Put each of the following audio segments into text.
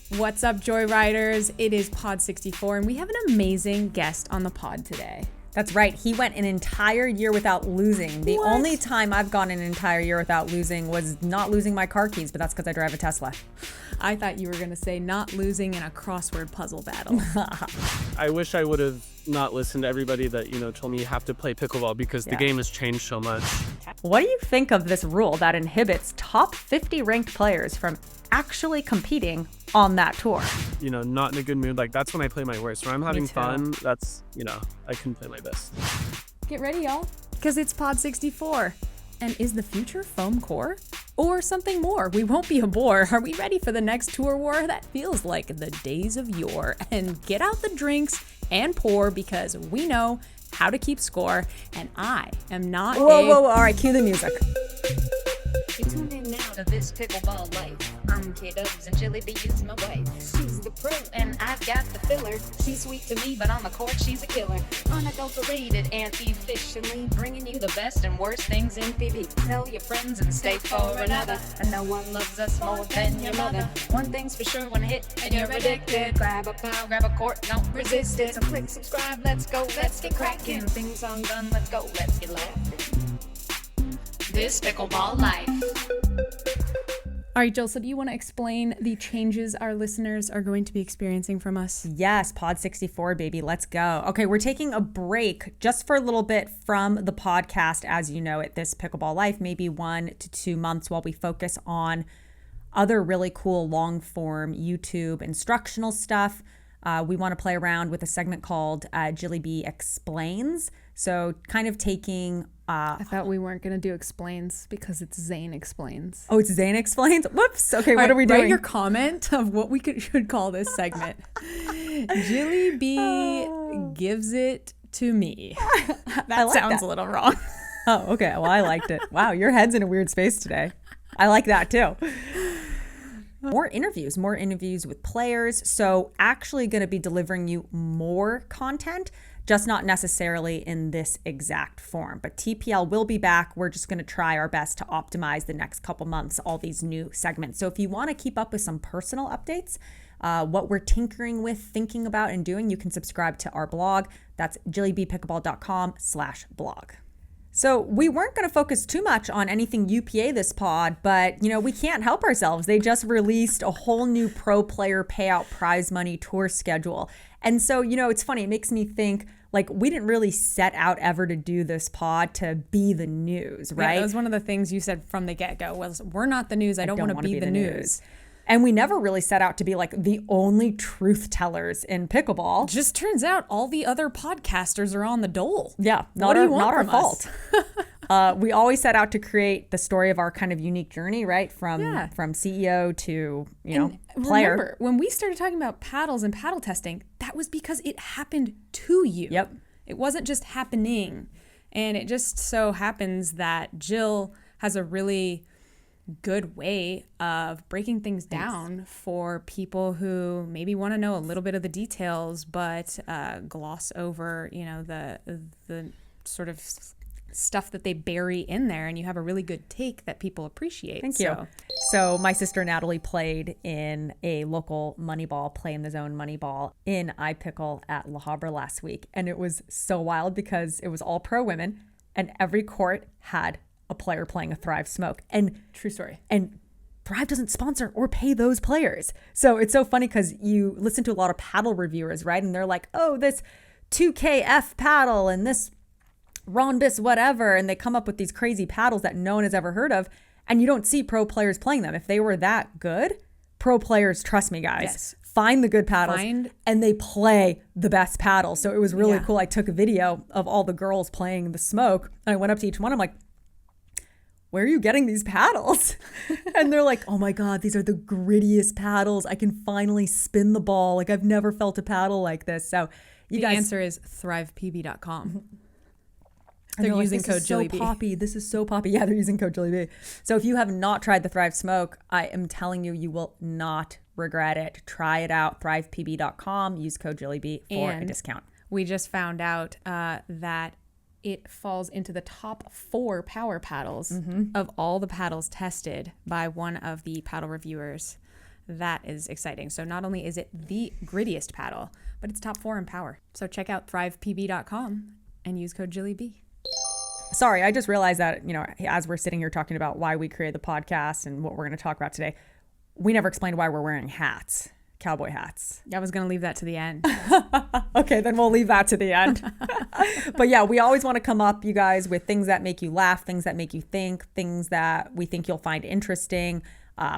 What's up, Joyriders? It is Pod 64, and we have an amazing guest on the pod today. That's right. He went an entire year without losing. The only time I've gone an entire year without losing was not losing my car keys, but that's because I drive a Tesla. I thought you were going to say not losing in a crossword puzzle battle. I wish I would have not listened to everybody that, told me you have to play pickleball because the game has changed so much. What do you think of this rule that inhibits top 50 ranked players from actually competing on that tour? Not in a good mood. Like, that's when I play my worst. When I'm having fun, that's, I can play my best. Get ready, y'all, because it's Pod 64. And is the future foam core? Or something more? We won't be a bore. Are we ready for the next tour war? That feels like the days of yore. And get out the drinks and pour, because we know how to keep score. And I am not Whoa. All right, cue the music. You tune in now to this Pickleball Life. I'm K-Dubs and Chili B is my wife. She's the pro and I've got the filler. She's sweet to me, but on the court she's a killer. Unadulterated and efficiently bringing you the best and worst things in PB. Tell your friends and stay for another. And no one loves us more than your mother. One thing's for sure, one hit and you're addicted. Grab a pile, grab a court, don't resist it. So click subscribe, let's go, let's get cracking. Thing song done, let's go, let's get laughing. This Pickleball Life. All right, Jill, so do you want to explain the changes our listeners are going to be experiencing from us? Yes, Pod 64, baby. Let's go. Okay, we're taking a break just for a little bit from the podcast, as you know, at This Pickleball Life, maybe 1 to 2 months, while we focus on other really cool long-form YouTube instructional stuff. We want to play around with a segment called Jilly B Explains. So kind of taking... I thought we weren't going to do explains because it's Zane Explains. Oh, it's Zane Explains? Whoops. Okay, what are we doing? Write your comment of what we should call this segment. Jilly B gives it to me. That sounds a little wrong. Oh, okay. Well, I liked it. Wow, your head's in a weird space today. I like that too. More interviews with players. So actually going to be delivering you more content, just not necessarily in this exact form. But TPL will be back. We're just going to try our best to optimize the next couple months, all these new segments. So if you want to keep up with some personal updates, what we're tinkering with, thinking about, and doing, you can subscribe to our blog. That's jillybpickleball.com/blog. So we weren't going to focus too much on anything UPA this pod, but, we can't help ourselves. They just released a whole new pro player payout prize money tour schedule. And so, it's funny. It makes me think, like, we didn't really set out ever to do this pod to be the news, right? Yeah, that was one of the things you said from the get-go was, we're not the news. I don't want to be the news. And we never really set out to be like the only truth tellers in pickleball. Just turns out all the other podcasters are on the dole. Yeah, not our fault. We always set out to create the story of our kind of unique journey, right? From CEO to, player. Remember, when we started talking about paddles and paddle testing, that was because it happened to you. Yep. It wasn't just happening. And it just so happens that Jill has a really good way of breaking things down for people who maybe want to know a little bit of the details, but gloss over, the sort of stuff that they bury in there, and you have a really good take that people appreciate. Thank you. So my sister Natalie played in a local Moneyball, Play in the Zone Moneyball in iPickle at La Habra last week, and it was so wild because it was all pro women, and every court had a player playing a Thrive Smoke. And true story. And Thrive doesn't sponsor or pay those players. So it's so funny because you listen to a lot of paddle reviewers, right? And they're like, oh, this 2KF paddle and this Rhombus whatever. And they come up with these crazy paddles that no one has ever heard of. And you don't see pro players playing them. If they were that good, pro players, trust me, guys, find the good paddles and they play the best paddles. So it was really cool. I took a video of all the girls playing the Smoke. And I went up to each one. I'm like, where are you getting these paddles? And they're like, oh my God, these are the grittiest paddles. I can finally spin the ball. Like, I've never felt a paddle like this. So the answer is thrivepb.com. They're using code JillyB. This is so poppy. Yeah, they're using code JillyB. So if you have not tried the Thrive Smoke, I am telling you, you will not regret it. Try it out. Thrivepb.com. Use code JillyB for a discount. We just found out that it falls into the top 4 power paddles of all the paddles tested by one of the paddle reviewers that is exciting. So not only is it the grittiest paddle, but it's top 4 in power. So check out thrivepb.com and use code JillyB. Sorry, I just realized that, as we're sitting here talking about why we created the podcast and what we're going to talk about today, we never explained why we're wearing hats, cowboy hats. I was going to leave that to the end. Okay, then we'll leave that to the end. But yeah, we always want to come up, you guys, with things that make you laugh, things that make you think, things that we think you'll find interesting,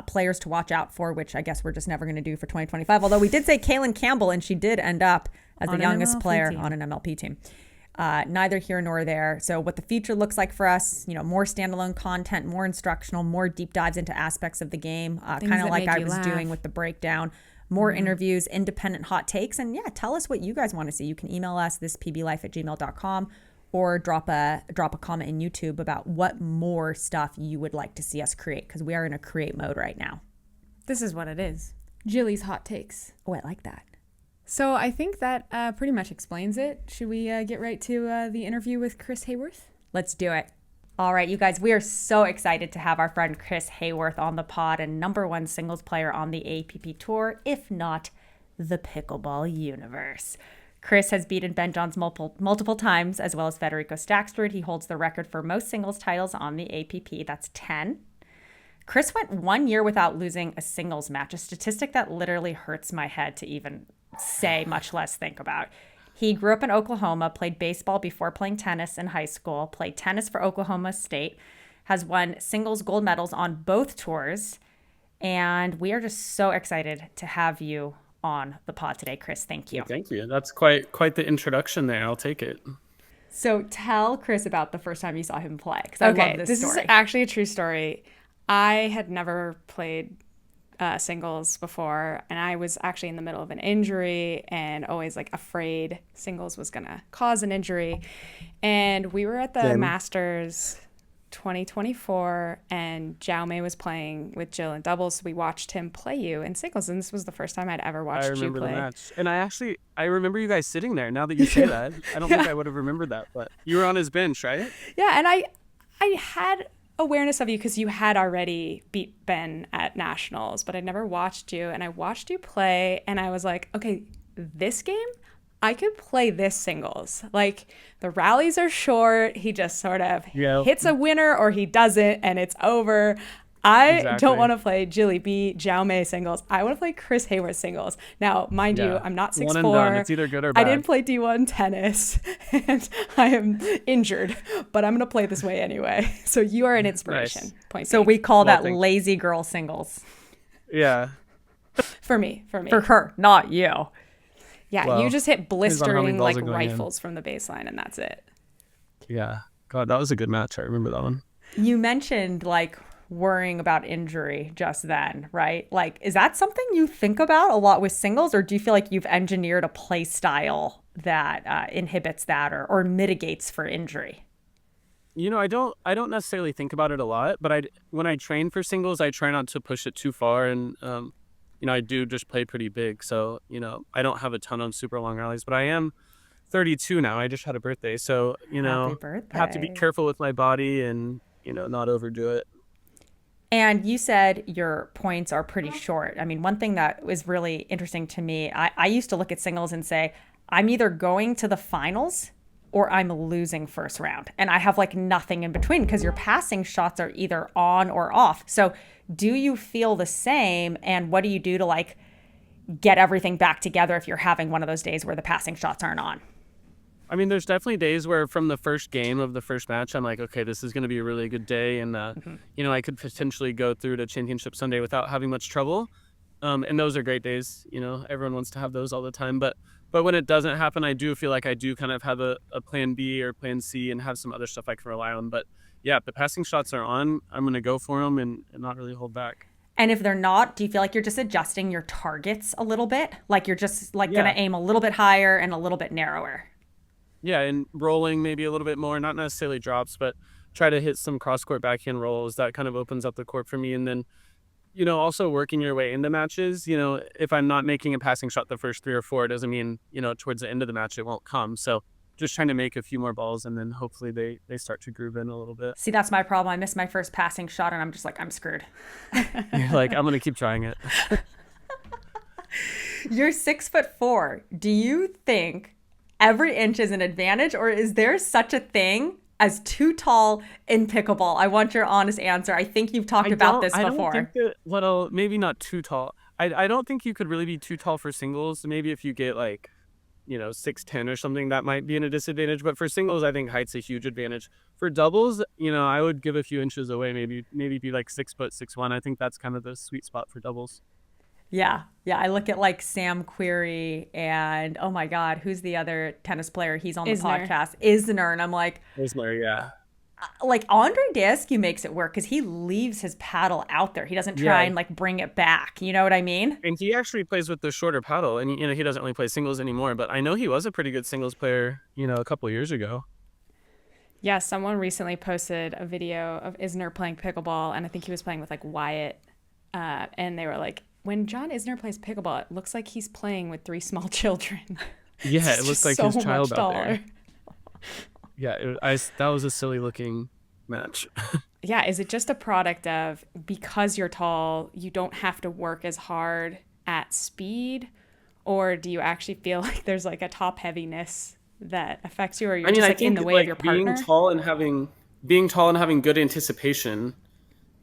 players to watch out for, which I guess we're just never going to do for 2025. Although we did say Kaylin Campbell, and she did end up as the youngest player on an MLP team. Neither here nor there. So what the future looks like for us, more standalone content, more instructional, more deep dives into aspects of the game, kind of like I was doing with the breakdown, more interviews, independent hot takes. And yeah, tell us what you guys want to see. You can email us thispblife@gmail.com or drop a comment in YouTube about what more stuff you would like to see us create, because we are in a create mode right now. This is what it is. Jilly's hot takes. Oh, I like that. So I think that pretty much explains it. Should we get right to the interview with Chris Haworth? Let's do it. All right, you guys, we are so excited to have our friend Chris Haworth on the pod, and #1 singles player on the APP Tour, if not the pickleball universe. Chris has beaten Ben Johns multiple times, as well as Federico Staksrud. He holds the record for most singles titles on the APP. That's 10. Chris went 1 year without losing a singles match, a statistic that literally hurts my head to even say, much less think about. He grew up in Oklahoma, played baseball before playing tennis in high school, played tennis for Oklahoma State, has won singles gold medals on both tours, and we are just so excited to have you on the pod today, Chris. Thank you. Thank you. That's quite the introduction there. I'll take it. So tell Chris about the first time you saw him play, because I love this story. This is actually a true story. I had never played singles before, and I was actually in the middle of an injury and always afraid singles was gonna cause an injury. And we were at the Masters 2024, and Jaume was playing with Jill in doubles, so we watched him play you in singles, and this was the first time I'd ever watched you play. I remember the match, and I remember you guys sitting there. Now that you say that, I don't think I would have remembered that, but you were on his bench, right? Yeah, and I had awareness of you because you had already beat Ben at nationals, but I'd never watched you, and I watched you play, and I was like, okay, this game I could play this singles. The rallies are short, he just sort of hits a winner or he doesn't, and it's over. I don't want to play Jilly B, Jaume singles. I want to play Chris Haworth singles. Now, mind you, I'm not 6'4". One and done. It's either good or bad. I didn't play D1 tennis, and I am injured, but I'm going to play this way anyway. So you are an inspiration. Nice. Point so being. we call that lazy girl singles. Yeah. For me. For her, not you. Yeah, well, you just hit blistering rifles from the baseline, and that's it. Yeah. God, that was a good match. I remember that one. You mentioned worrying about injury just then, right? Is that something you think about a lot with singles, or do you feel like you've engineered a play style that inhibits that or mitigates for injury? I don't necessarily think about it a lot, but when I train for singles, I try not to push it too far, and I do just play pretty big, so I don't have a ton of super long rallies, but I am 32 now. I just had a birthday, so Happy birthday. I have to be careful with my body and not overdo it. And you said your points are pretty short. I mean, one thing that was really interesting to me, I used to look at singles and say, I'm either going to the finals or I'm losing first round. And I have nothing in between, because your passing shots are either on or off. So do you feel the same? And what do you do to get everything back together if you're having one of those days where the passing shots aren't on? I mean, there's definitely days where from the first game of the first match, I'm like, okay, this is going to be a really good day. And, I could potentially go through to Championship Sunday without having much trouble. And those are great days. Everyone wants to have those all the time. But when it doesn't happen, I do feel like I do kind of have a plan B or plan C and have some other stuff I can rely on. But yeah, if the passing shots are on, I'm going to go for them and not really hold back. And if they're not, do you feel like you're just adjusting your targets a little bit? You're just going to aim a little bit higher and a little bit narrower? Yeah, and rolling maybe a little bit more, not necessarily drops, but try to hit some cross-court backhand rolls. That kind of opens up the court for me. And then, also working your way into matches, if I'm not making a passing shot the first 3 or 4, it doesn't mean, towards the end of the match it won't come. So just trying to make a few more balls, and then hopefully they start to groove in a little bit. See, that's my problem. I missed my first passing shot, and I'm just I'm screwed. You're I'm going to keep trying it. You're 6'4". Do you think every inch is an advantage, or is there such a thing as too tall in pickleball? I want your honest answer. I think you've talked about this before. I don't think that, maybe not too tall. I don't think you could really be too tall for singles. Maybe if you get like, 6'10" or something, that might be in a disadvantage. But for singles, I think height's a huge advantage. For doubles, I would give a few inches away, maybe be like 6 foot, 6'1". I think that's kind of the sweet spot for doubles. Yeah. I look at like Sam Querrey and, oh my God, who's the other tennis player? He's on the podcast, Isner. And I'm like, Isner, yeah. Like Andre Dascu makes it work because he leaves his paddle out there. He doesn't try and like bring it back. You know what I mean? And he actually plays with the shorter paddle, and he doesn't really play singles anymore. But I know he was a pretty good singles player, a couple of years ago. Yeah, someone recently posted a video of Isner playing pickleball, and I think he was playing with like Wyatt, and they were like, when John Isner plays pickleball, it looks like he's playing with 3 small children. Yeah, it looks like so his child much out taller. there. Yeah, that was a silly looking match. Yeah, is it just a product of because you're tall, you don't have to work as hard at speed? Or do you actually feel like there's like a top heaviness that affects you, or you're just like in the way of your partner? Being tall and having good anticipation,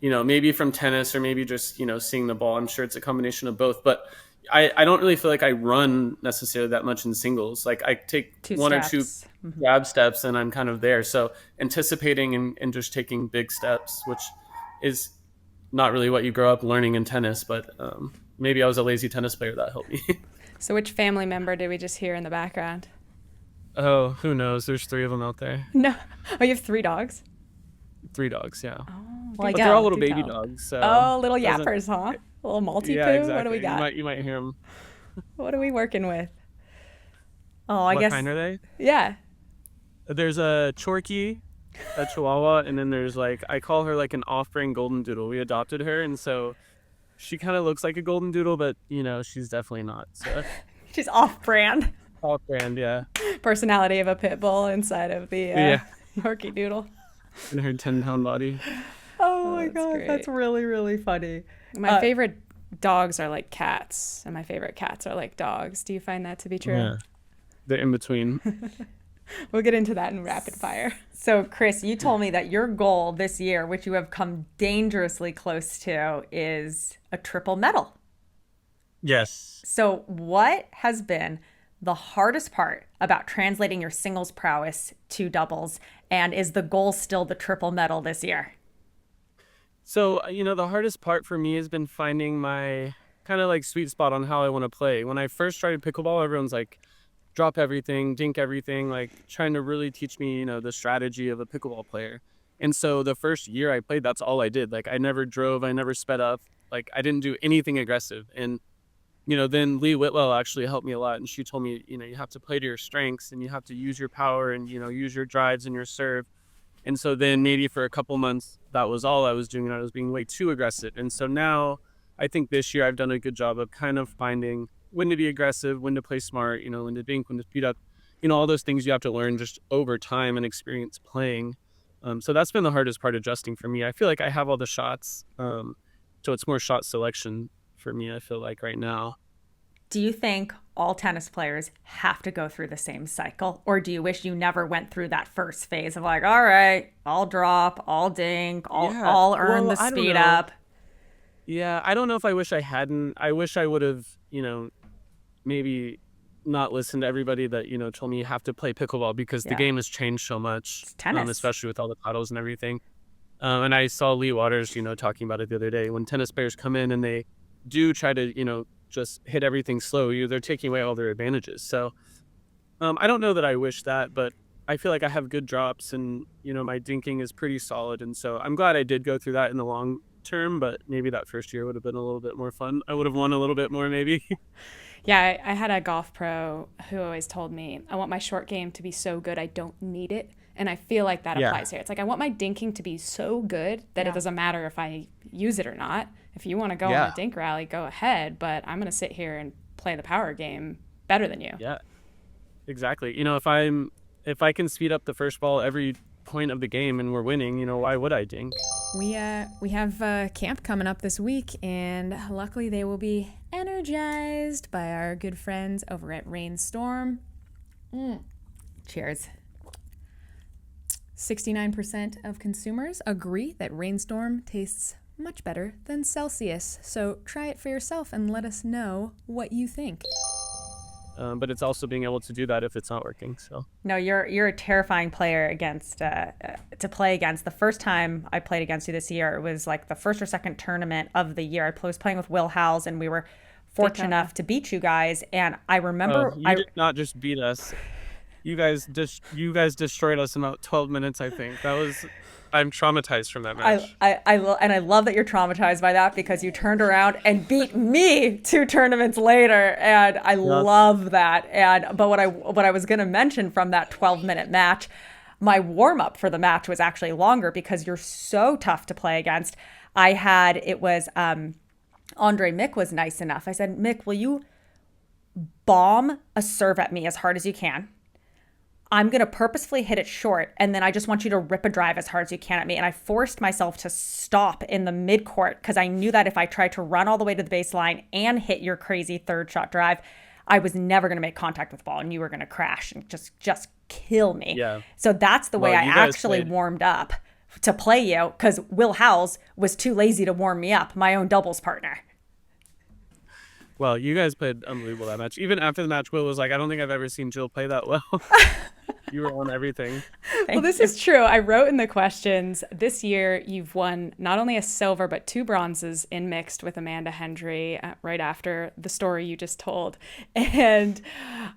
maybe from tennis or maybe just, seeing the ball. I'm sure it's a combination of both, but I don't really feel like I run necessarily that much in singles. Like I take one or two grab steps and I'm kind of there. So anticipating and just taking big steps, which is not really what you grow up learning in tennis, but maybe I was a lazy tennis player that helped me. So which family member did we just hear in the background? Oh, who knows? There's 3 of them out there. No. Oh, you have 3 dogs? 3 dogs, yeah. Oh, Like, but they're all little baby dogs. So little yappers, huh? A little multi-poo? Yeah, exactly. What do we got? You might hear them. What are we working with? Oh, I What guess. kind are they? Yeah. There's a Chorky, a Chihuahua, and then there's I call her like an off-brand golden doodle. We adopted her, and so she kind of looks like a golden doodle, but she's definitely not. So She's off-brand. off-brand, yeah. Personality of a pit bull inside of the Yorkie Doodle. In her 10-pound body. Oh my that's God, great. that's really, really funny. My favorite dogs are like cats, and my favorite cats are like dogs. Do you find that to be true? Yeah. They're in between. We'll get into that in rapid fire. So, Chris, you told me that your goal this year, which you have come dangerously close to, is a triple medal. Yes. So, what has been the hardest part about translating your singles prowess to doubles? And is the goal still the triple medal this year? So, the hardest part for me has been finding my kind of like sweet spot on how I want to play. When I first started pickleball, everyone's like, drop everything, dink everything, like trying to really teach me, the strategy of a pickleball player. And so the first year I played, that's all I did. Like I never drove, I never sped up, like I didn't do anything aggressive. And, then Lee Whitwell actually helped me a lot. And she told me, you have to play to your strengths and you have to use your power and, use your drives and your serve. And so then maybe for a couple months, that was all I was doing. And I was being way too aggressive. And so now I think this year I've done a good job of kind of finding when to be aggressive, when to play smart, when to dink, when to speed up, all those things you have to learn just over time and experience playing. So that's been the hardest part, adjusting for me. I feel like I have all the shots. So it's more shot selection for me, I feel like right now. Do you think all tennis players have to go through the same cycle? Or do you wish you never went through that first phase of like, all right, I'll drop, I'll dink, I'll earn the speed up? Yeah, I don't know if I wish I hadn't. I wish I would have, maybe not listen to everybody that, told me you have to play pickleball because the game has changed so much. It's tennis. Especially with all the paddles and everything. And I saw Lee Waters, talking about it the other day. When tennis players come in and they do try to, just hit everything slow, they're taking away all their advantages. So I don't know that I wish that, but I feel like I have good drops and, my dinking is pretty solid. And so I'm glad I did go through that in the long term, but maybe that first year would have been a little bit more fun. I would have won a little bit more maybe. Yeah, I had a golf pro who always told me, I want my short game to be so good I don't need it. And I feel like that applies here. It's like I want my dinking to be so good that it doesn't matter if I use it or not. If you want to go on a dink rally, go ahead. But I'm going to sit here and play the power game better than you. Yeah, exactly. If I can speed up the first ball every point of the game and we're winning, why would I dink? We have camp coming up this week, and luckily they will be energized by our good friends over at Rainstorm. Cheers. 69% of consumers agree that Rainstorm tastes much better than Celsius. So try it for yourself and let us know what you think. But it's also being able to do that if it's not working. So No, you're a terrifying player against to play against. The first time I played against you this year, it was like the first or second tournament of the year. I was playing with Will Howes, and we were fortunate enough to beat you guys. And I remember you did not just beat us. You guys destroyed us in about 12 minutes, I think. I'm traumatized from that match. I love that you're traumatized by that, because you turned around and beat me 2 tournaments later, and I love that. But what I was going to mention from that 12-minute match, my warm up for the match was actually longer because you're so tough to play against. Andre Mick was nice enough. I said, Mick, will you bomb a serve at me as hard as you can? I'm going to purposefully hit it short, and then I just want you to rip a drive as hard as you can at me. And I forced myself to stop in the midcourt because I knew that if I tried to run all the way to the baseline and hit your crazy third shot drive, I was never going to make contact with the ball, and you were going to crash and just kill me. Yeah. So that's the way I actually warmed up to play you, because Will Howes was too lazy to warm me up, my own doubles partner. Well, you guys played unbelievable that match. Even after the match, Will was like, I don't think I've ever seen Jill play that well. You were on everything. Well, this is true. I wrote in the questions, this year you've won not only a silver, but 2 bronzes in mixed with Amanda Hendry right after the story you just told. And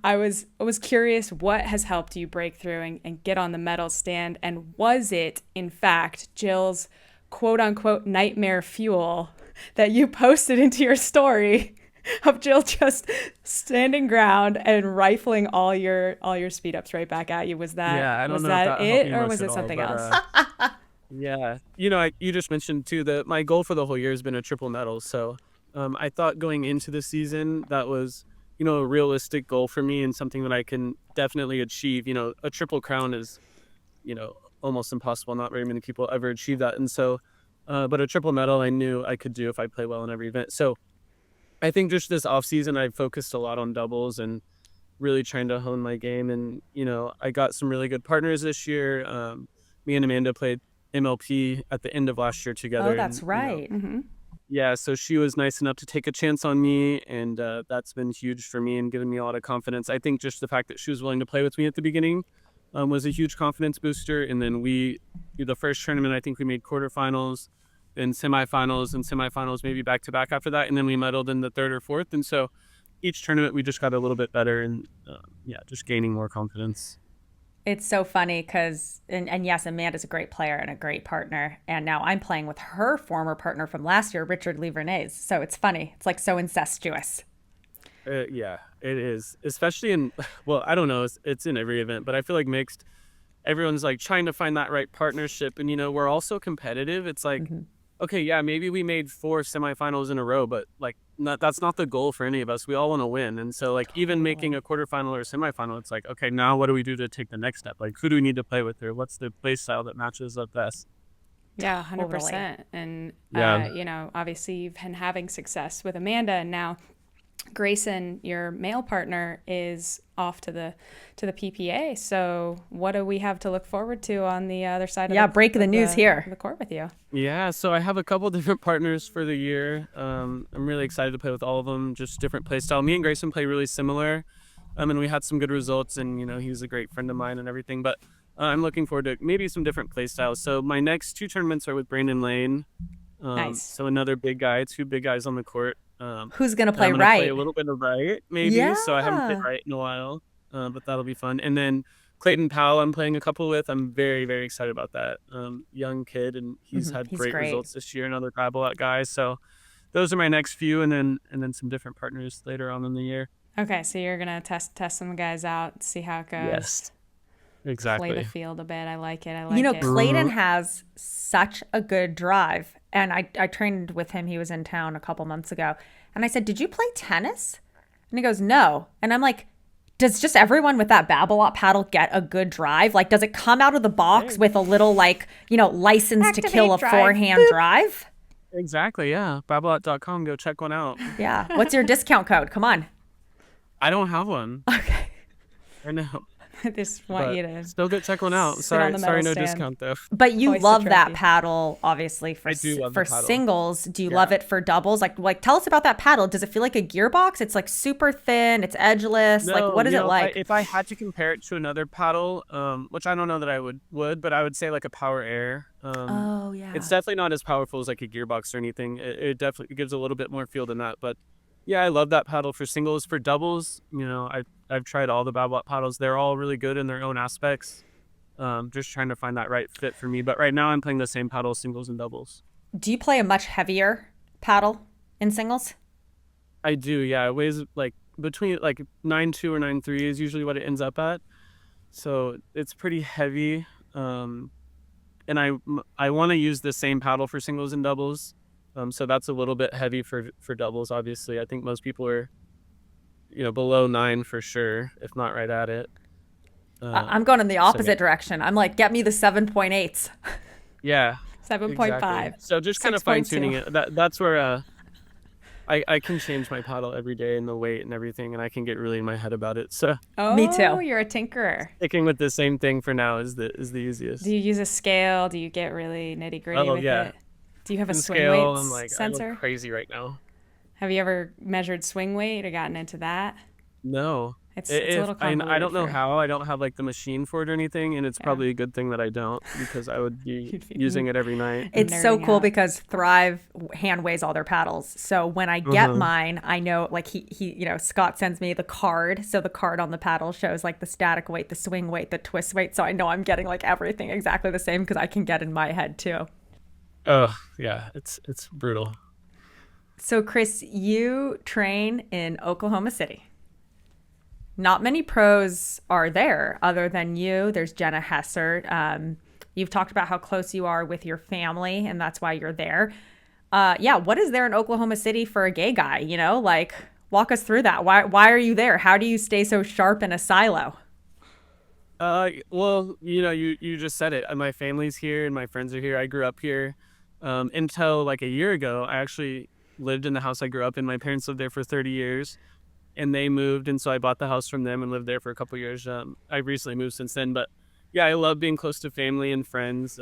I was curious, what has helped you break through and get on the medal stand? And was it, in fact, Jill's quote unquote nightmare fuel that you posted into your story of Jill just standing ground and rifling all your speed ups right back at you? Was that I don't was know that if it, or was it something else? Yeah, you just mentioned too that my goal for the whole year has been a triple medal. So I thought going into the season that was a realistic goal for me and something that I can definitely achieve. A triple crown is almost impossible. Not very many people ever achieve that, and so but a triple medal I knew I could do if I play well in every event. So I think just this off season, I focused a lot on doubles and really trying to hone my game. And, I got some really good partners this year. Me and Amanda played MLP at the end of last year together. Oh, that's right. Mm-hmm. Yeah. So she was nice enough to take a chance on me. And that's been huge for me and given me a lot of confidence. I think just the fact that she was willing to play with me at the beginning was a huge confidence booster. And then the first tournament, I think we made quarterfinals and semifinals maybe back to back after that, and then we medaled in the third or fourth. And so each tournament we just got a little bit better and just gaining more confidence. It's so funny because and yes, Amanda's a great player and a great partner, and now I'm playing with her former partner from last year, Richard Livernais. So it's funny, it's like so incestuous. Yeah, it is, especially I don't know, it's in every event, but I feel like mixed, everyone's like trying to find that right partnership, and we're all so competitive. It's like okay, yeah, maybe we made 4 semifinals in a row, but that's not the goal for any of us. We all want to win. And so even making a quarterfinal or a semifinal, it's like, okay, now what do we do to take the next step? Like, who do we need to play with, or what's the play style that matches up best? Yeah, 100%. And, obviously you've been having success with Amanda, and now Grayson, your male partner, is off to the PPA. So what do we have to look forward to on the other side of break the news here. The court with you? Yeah, so I have a couple different partners for the year. I'm really excited to play with all of them, just different play style. Me and Grayson play really similar, and we had some good results, and he's a great friend of mine and everything, but I'm looking forward to maybe some different play styles. So my next 2 tournaments are with Brandon Lane. Nice. So another big guy, 2 big guys on the court. Who's going to play I'm right? Play a little bit of right, maybe. Yeah. So I haven't played right in a while, but that'll be fun. And then Clayton Powell, I'm playing a couple with. I'm very, very excited about that. Young kid, and he's had great results this year. Another tribal guy. So those are my next few, and then some different partners later on in the year. Okay, so you're gonna test some guys out, see how it goes. Yes. Exactly. Play the field a bit. I like it. Clayton has such a good drive. And I trained with him. He was in town a couple months ago. And I said, did you play tennis? And he goes, no. And I'm like, does just everyone with that Babolat paddle get a good drive? Like, does it come out of the box with a little, license to kill a forehand drive? Exactly, yeah. Babolat.com, go check one out. Yeah. What's your discount code? Come on. I don't have one. Okay. I know. I just want But you to still go check one out. sit on the Sorry, medal no stand. discount though. But you Hoist a love that trophy. paddle, obviously, for I do love the paddle. singles. Do you Yeah. love it for doubles? Like, tell us about that paddle. Does it feel like a gearbox? It's like super thin. It's edgeless. Like, what is you it know, like? if I had to compare it to another paddle, which I don't know that I would, but I would say like a Power Air. Oh, yeah. It's definitely not as powerful as like a gearbox or anything. It definitely gives a little bit more feel than that. But yeah, I love that paddle for singles. For doubles, you know, I've tried all the Babolat paddles. They're all really good in their own aspects. Just trying to find that right fit for me. But right now I'm playing the same paddle, singles and doubles. Do you play a much heavier paddle in singles? I do, yeah. It weighs like between like 9.2 or 9.3 is usually what it ends up at. So it's pretty heavy. And I want to use the same paddle for singles and doubles. So that's a little bit heavy for doubles, obviously. I think most people are, below 9 for sure, if not right at it. I'm going in the opposite direction. I'm like, get me the 7.8s. Yeah. 7.5. Exactly. So just kind of fine 6.2. tuning it. That's where I can change my paddle every day and the weight and everything, and I can get really in my head about it. So Oh, Me too. You're a tinkerer. sticking with the same thing for now is the easiest. Do you use a scale? Do you get really nitty gritty with yeah. it? Do you have a And swing scale, weight I'm like, I sensor? look crazy right now. Have you ever measured swing weight or gotten into that? No. It's a little I don't convoluted know for- how. I don't have like the machine for it or anything, and it's probably a good thing that I don't, because I would be You'd be- using it every night. It's so Nerding cool out. because Thrive hand weighs all their paddles. So when I get mine, I know like he Scott sends me the card. So the card on the paddle shows like the static weight, the swing weight, the twist weight. So I know I'm getting like everything exactly the same because I can get in my head too. Oh yeah, it's brutal. So Chris, you train in Oklahoma City. Not many pros are there other than you. There's Jenna Hessert. You've talked about how close you are with your family, and that's why you're there. What is there in Oklahoma City for a gay guy? Like walk us through that. Why are you there? How do you stay so sharp in a silo? Well, you just said it. My family's here and my friends are here. I grew up here. Until like a year ago, I actually lived in the house I grew up in. My parents lived there for 30 years. And they moved, and so I bought the house from them and lived there for a couple years. I recently moved since then, but yeah, I love being close to family and friends.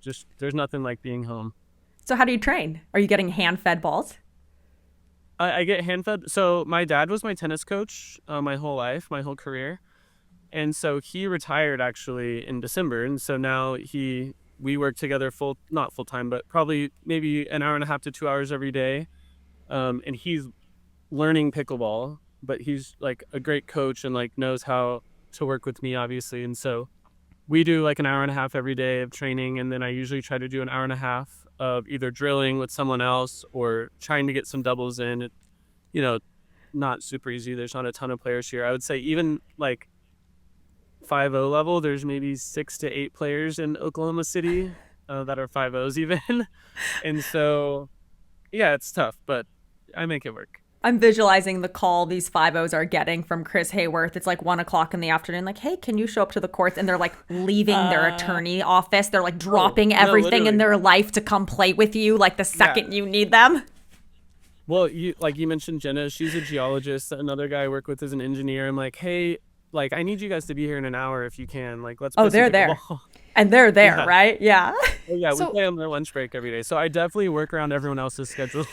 Just there's nothing like being home. So how do you train? Are you getting hand-fed balls? I get hand-fed. So my dad was my tennis coach my whole life, my whole career, and so he retired actually in December, and so now we work together not full time, but probably maybe an hour and a half to 2 hours every day, and he's learning pickleball, but he's like a great coach and like knows how to work with me, obviously. And so we do like an hour and a half every day of training, and then I usually try to do an hour and a half of either drilling with someone else or trying to get some doubles in. Not super easy. There's not a ton of players here. I would say even like 5-0 level, there's maybe 6 to 8 players in Oklahoma City that are 5-0s even. And so yeah, it's tough, but I make it work. I'm visualizing the call these 5-0s are getting from Chris Haworth. It's like 1:00 in the afternoon. Like, hey, can you show up to the courts? And they're like leaving their attorney office. They're like dropping everything in literally. their life to come play with you. Like the second you need them. Well, you mentioned Jenna. She's a geologist. Another guy I work with is an engineer. I'm like, hey, like I need you guys to be here in an hour if you can. Like, let's. Oh, play some they're there. pickleball. And they're there, Yeah. right? Yeah. Oh, yeah, So- we play on their lunch break every day. So I definitely work around everyone else's schedule.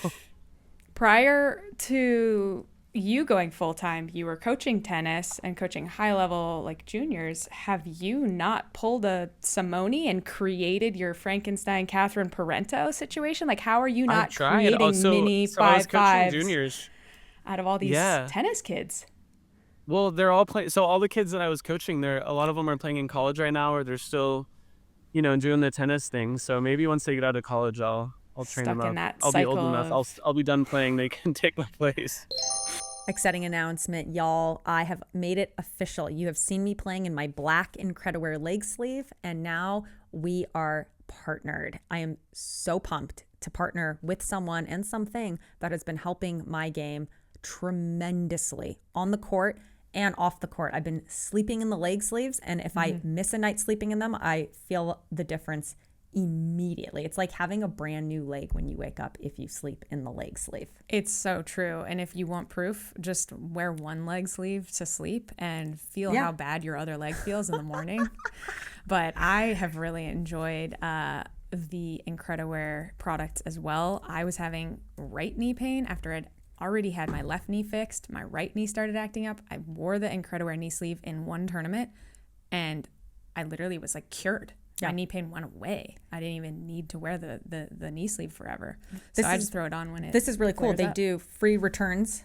Prior to you going full time, you were coaching tennis and coaching high level like juniors. Have you not pulled a Simone and created your Frankenstein Catherine Parento situation? Like, how are you not creating mini I was 5-5s coaching juniors. out of all these Yeah. tennis kids? Well, they're all playing. So all the kids that I was coaching, a lot of them are playing in college right now, or they're still, doing the tennis thing. So maybe once they get out of college, I'll train them Stuck up. in that I'll be old cycle enough. of- I'll be done playing. They can take my place. Exciting announcement, y'all. I have made it official. You have seen me playing in my black Incrediwear leg sleeve, and now we are partnered. I am so pumped to partner with someone and something that has been helping my game tremendously on the court and off the court. I've been sleeping in the leg sleeves, and if I miss a night sleeping in them, I feel the difference immediately. It's like having a brand new leg when you wake up if you sleep in the leg sleeve. It's so true. And if you want proof, just wear one leg sleeve to sleep and feel how bad your other leg feels in the morning. But I have really enjoyed the Incrediwear products as well. I was having right knee pain after I'd already had my left knee fixed. My right knee started acting up. I wore the Incrediwear knee sleeve in one tournament and I literally was like cured. My knee pain went away. I didn't even need to wear the knee sleeve forever. So I just throw it on when it. This is really cool. They up. do free returns,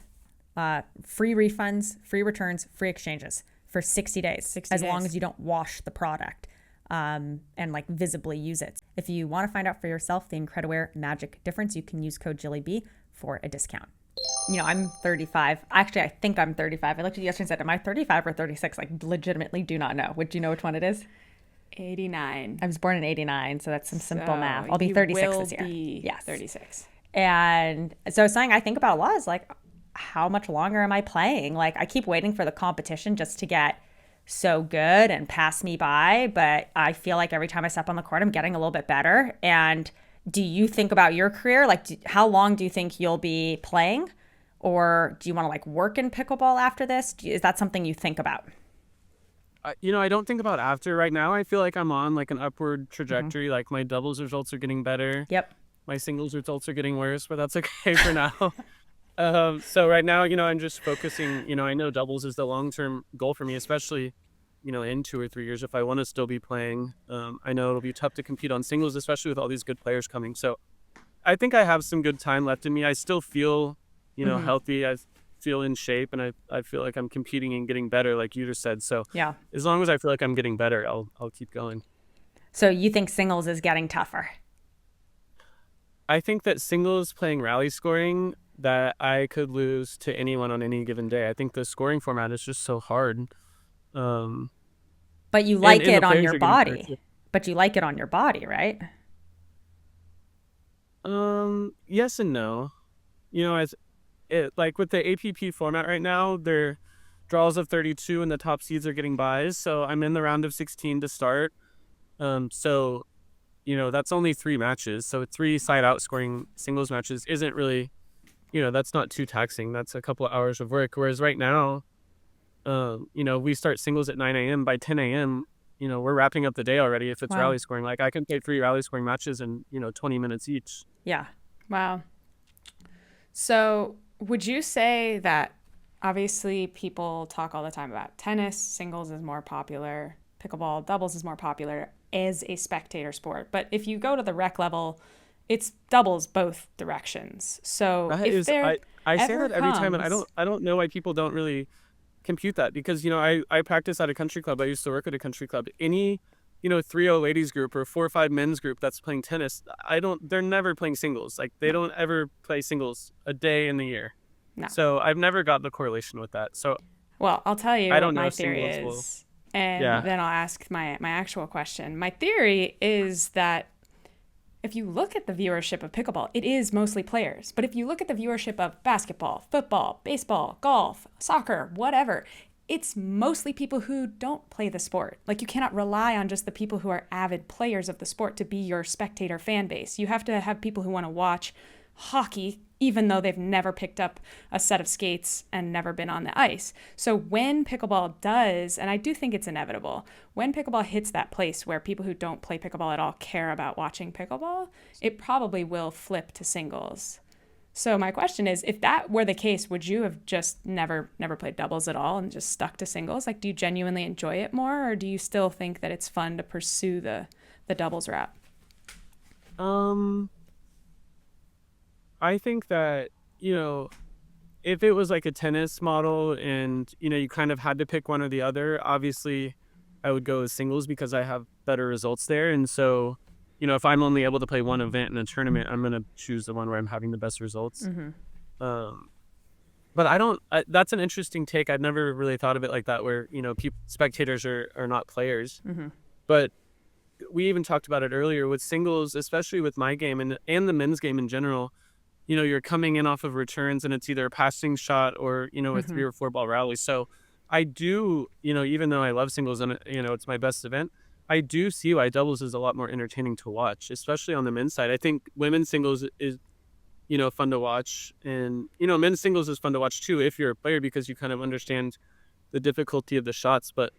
free refunds, free returns, free exchanges for 60 days. 60 days. Long as you don't wash the product and like visibly use it. If you want to find out for yourself the Incrediwear magic difference, you can use code JillyB for a discount. You know, I'm 35. Actually, I think I'm 35. I looked at you yesterday and said, am I 35 or 36? Like, legitimately do not know. Would you know which one it is? 89. I was born in 89, so that's some simple math. I'll be 36 this year. Yes. 36. And so something I think about a lot is like, how much longer am I playing? Like, I keep waiting for the competition just to get so good and pass me by, but I feel like every time I step on the court, I'm getting a little bit better. And do you think about your career? Like, how long do you think you'll be playing? Or do you want to like work in pickleball after this? Is that something you think about? You know, I don't think about after right now. I feel like I'm on like an upward trajectory. Like my doubles results are getting better. Yep. My singles results are getting worse, but that's okay for now. So right now, you know, I'm just focusing, you know, I know doubles is the long-term goal for me, especially, you know, in 2 or 3 years, if I want to still be playing. I know it'll be tough to compete on singles, especially with all these good players coming. So I think I have some good time left in me. I still feel, you know, healthy. I feel in shape, and I feel like I'm competing and getting better, like you just said. So yeah, as long as I feel like I'm getting better, I'll keep going. So you think singles is getting tougher? I think that singles playing rally scoring, that I could lose to anyone on any given day. I think the scoring format is just so hard. But you like it on your body. But you like it on your body, right? Yes and no. You know, like with the APP format right now, they're draws of 32 and the top seeds are getting buys. So I'm in the round of 16 to start. So, you know, that's only 3 matches. So 3 side out scoring singles matches isn't really, you know, that's not too taxing. That's a couple of hours of work. Whereas right now, you know, we start singles at 9 a.m. By 10 a.m., you know, we're wrapping up the day already if it's rally scoring. Like I can play 3 rally scoring matches in, you know, 20 minutes each. Yeah. Wow. So would you say that obviously people talk all the time about tennis, singles is more popular, pickleball, doubles is more popular as a spectator sport. But if you go to the rec level, it's doubles both directions. So I say that every time, and I don't know why people don't really compute that, because, you know, I practice at a country club. I used to work at a country club. Any, you know, 3-0 ladies group or 4-5 men's group that's playing tennis, they're never playing singles. Like they don't ever play singles a day in the year. No. So I've never got the correlation with that. So, well, I'll tell you what my theory is, and then I'll ask my actual question. My theory is that if you look at the viewership of pickleball, it is mostly players. But if you look at the viewership of basketball, football, baseball, golf, soccer, whatever, it's mostly people who don't play the sport. Like you cannot rely on just the people who are avid players of the sport to be your spectator fan base. You have to have people who want to watch hockey, even though they've never picked up a set of skates and never been on the ice. So when pickleball does, and I do think it's inevitable, when pickleball hits that place where people who don't play pickleball at all care about watching pickleball, it probably will flip to singles. So my question is, if that were the case, would you have just never played doubles at all and just stuck to singles? Like, do you genuinely enjoy it more, or do you still think that it's fun to pursue the doubles route? I think that, you know, if it was like a tennis model and, you know, you kind of had to pick one or the other, obviously I would go with singles because I have better results there. And so, you know, if I'm only able to play one event in a tournament, I'm going to choose the one where I'm having the best results. Mm-hmm. But that's an interesting take. I'd never really thought of it like that, where, you know, spectators are not players. Mm-hmm. But we even talked about it earlier with singles, especially with my game and the men's game in general. You know, you're coming in off of returns and it's either a passing shot or, you know, a 3 or 4 ball rally. So I do, you know, even though I love singles and, you know, it's my best event, I do see why doubles is a lot more entertaining to watch, especially on the men's side. I think women's singles is, fun to watch. And, men's singles is fun to watch too if you're a player, because you kind of understand the difficulty of the shots. But,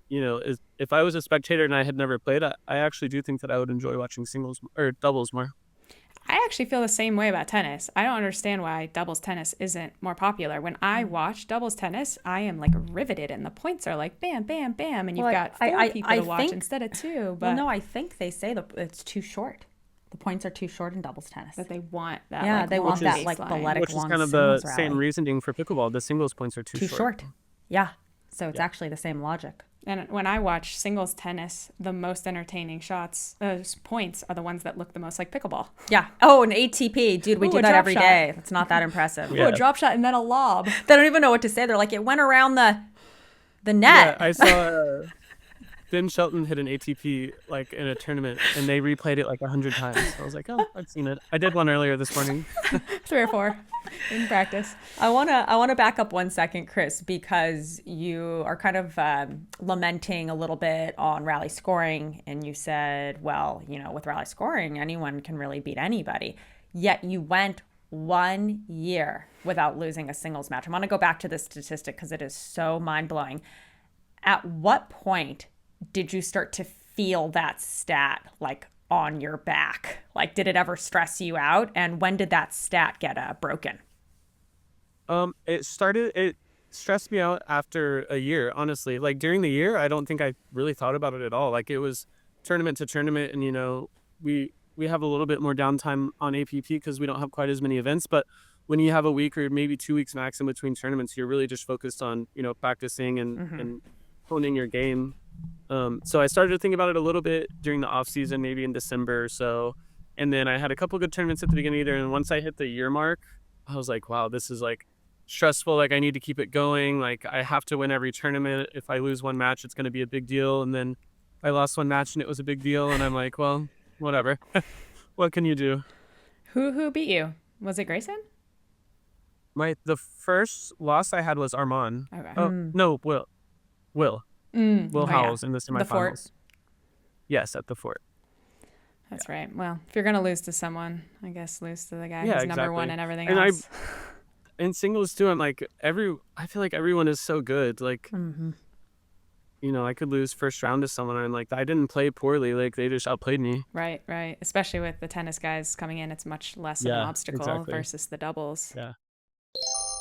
if I was a spectator and I had never played, I actually do think that I would enjoy watching singles or doubles more. I actually feel the same way about tennis. I don't understand why doubles tennis isn't more popular. When I watch doubles tennis, I am like riveted, and the points are like bam, bam, bam, and you've got four people to watch instead of two. But no, I think they say that it's too short. The points are too short in doubles tennis. That they want that. Yeah, like, they want that like baseline. balletic Which is long kind of the singles same rally. reasoning for pickleball. The singles points are too short. Yeah. So it's actually the same logic. And when I watch singles tennis, the most entertaining points are the ones that look the most like pickleball. Yeah. Oh, an ATP. Dude, we Ooh, do a that drop every shot. day. It's not that impressive. Ooh, a drop shot and then a lob. They don't even know what to say. They're like, it went around the Yeah, net. I saw Ben Shelton hit an ATP like in a tournament, and they replayed it like 100 times. So I was like, oh, I've seen it. I did one earlier this morning. 3 or 4 in practice. I wanna back up 1 second, Chris, because you are kind of lamenting a little bit on rally scoring, and you said, well, with rally scoring, anyone can really beat anybody. Yet you went 1 year without losing a singles match. I want to go back to this statistic because it is so mind blowing. At what point did you start to feel that stat like on your back? Like, did it ever stress you out? And when did that stat get broken? It stressed me out after a year, honestly. Like during the year, I don't think I really thought about it at all. Like it was tournament to tournament, and we have a little bit more downtime on APP because we don't have quite as many events. But when you have a week or maybe 2 weeks max in between tournaments, you're really just focused on practicing and honing your game. So I started to think about it a little bit during the off season, maybe in December or so. And then I had a couple good tournaments at the beginning of the year. And once I hit the year mark, I was like, wow, this is like stressful. Like I need to keep it going. Like I have to win every tournament. If I lose one match, it's going to be a big deal. And then I lost one match and it was a big deal. And I'm like, well, whatever. What can you do? Who beat you? Was it Grayson? The first loss I had was Armand. Okay. Oh, no, Will. Will Howells in the semifinals. The Fort. Yes, at the Fort. That's right. Well, if you're going to lose to someone, I guess lose to the guy Yeah, who's number exactly. one and everything And else. in singles too, I'm like I feel like everyone is so good. Like, I could lose first round to someone. And I'm like, I didn't play poorly. Like they just outplayed me. Right. Especially with the tennis guys coming in, it's much less of an Yeah, obstacle exactly. versus the doubles. Yeah.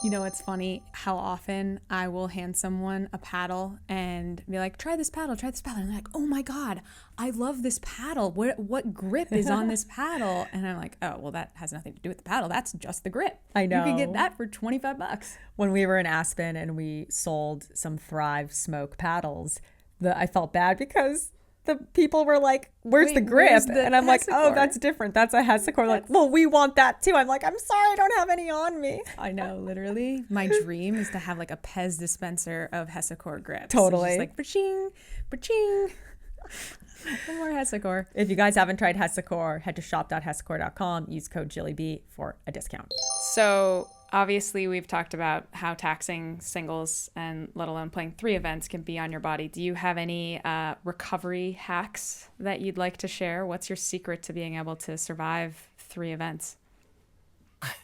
It's funny how often I will hand someone a paddle and be like, try this paddle. And they're like, oh my God, I love this paddle. What grip is on this paddle? And I'm like, oh, well, that has nothing to do with the paddle. That's just the grip. I know. You could get that for $25. When we were in Aspen and we sold some Thrive Smoke paddles, I felt bad because the people were like, where's Wait, the grip? where's the And I'm like, oh, Hesicor? that's different. That's a Hesicor. Like, well, we want that too. I'm like, I'm sorry, I don't have any on me. I know, literally. My dream is to have like a Pez dispenser of Hesicor grips. Totally. It's just like, ba-ching, ba-ching. One more Hesicor. If you guys haven't tried Hesicor, head to shop.hesicor.com. Use code JillyB for a discount. So obviously we've talked about how taxing singles and let alone playing 3 events can be on your body. Do you have any recovery hacks that you'd like to share? What's your secret to being able to survive 3 events?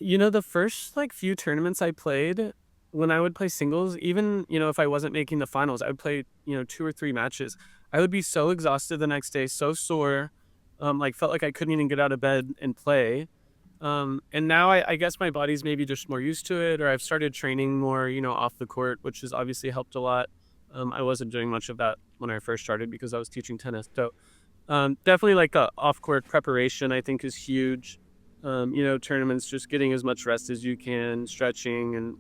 The first few tournaments I played, when I would play singles, even, if I wasn't making the finals, I would play, 2 or 3 matches. I would be so exhausted the next day, so sore, felt like I couldn't even get out of bed and play. And now I guess my body's maybe just more used to it, or I've started training more, off the court, which has obviously helped a lot. I wasn't doing much of that when I first started because I was teaching tennis. So definitely off-court preparation, I think, is huge. Tournaments, just getting as much rest as you can, stretching, and,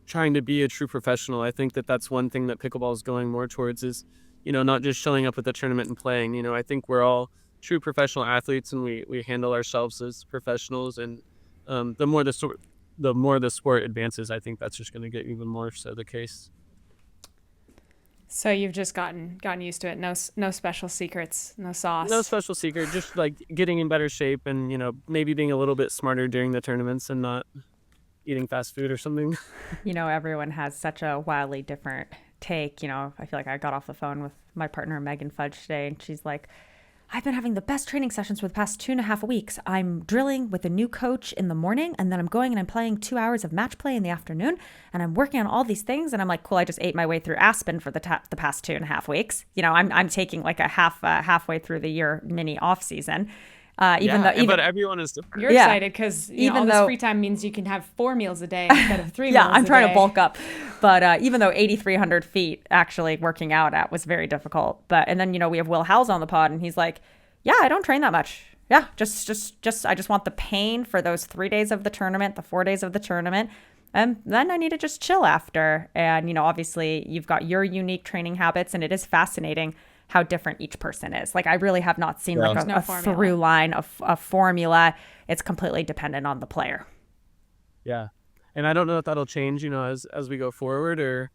trying to be a true professional. I think that's one thing that pickleball is going more towards is, not just showing up at the tournament and playing. I think we're all true professional athletes and we handle ourselves as professionals. And the more the sport advances, I think that's just going to get even more so the case. So you've just gotten used to it. No special secrets, no sauce. No special secret, just getting in better shape and, maybe being a little bit smarter during the tournaments and not eating fast food or something. Everyone has such a wildly different take, I feel like I got off the phone with my partner, Megan Fudge, today, and she's like, I've been having the best training sessions for the past 2.5 weeks. I'm drilling with a new coach in the morning, and then I'm going and I'm playing 2 hours of match play in the afternoon, and I'm working on all these things. And I'm like, cool, I just ate my way through Aspen for the past 2.5 weeks. I'm taking like a halfway through the year mini off season. But everyone is different. You're excited because all this free time means you can have 4 meals a day instead of 3 meals a day. Yeah, I'm trying to bulk up. But even though 8,300 feet actually working out at was very difficult. And then, we have Will Howes on the pod, and he's like, yeah, I don't train that much. Yeah, just I just want the pain for those 3 days of the tournament, the 4 days of the tournament. And then I need to just chill after. And, obviously you've got your unique training habits, and it is fascinating how different each person is. Like, I really have not seen like a through line of a formula. It's completely dependent on the player. Yeah. And I don't know if that'll change, as we go forward or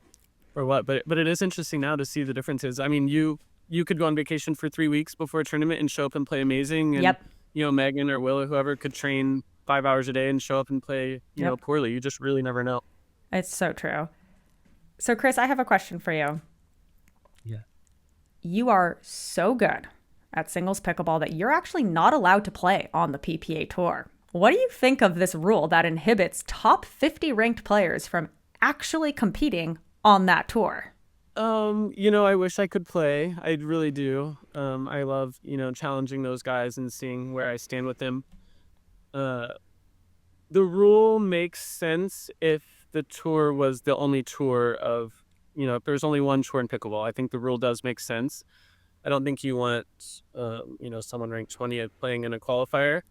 what, but it is interesting now to see the differences. I mean, you could go on vacation for 3 weeks before a tournament and show up and play amazing. And, Megan or Will or whoever could train 5 hours a day and show up and play, poorly. You just really never know. It's so true. So Chris, I have a question for you. Yeah. You are so good at singles pickleball that you're actually not allowed to play on the PPA tour. What do you think of this rule that inhibits top 50 ranked players from actually competing on that tour? I wish I could play. I really do. I love, challenging those guys and seeing where I stand with them. The rule makes sense if the tour was the only tour of, if there's only one tour in pickleball. I think the rule does make sense. I don't think you want, someone ranked 20th playing in a qualifier.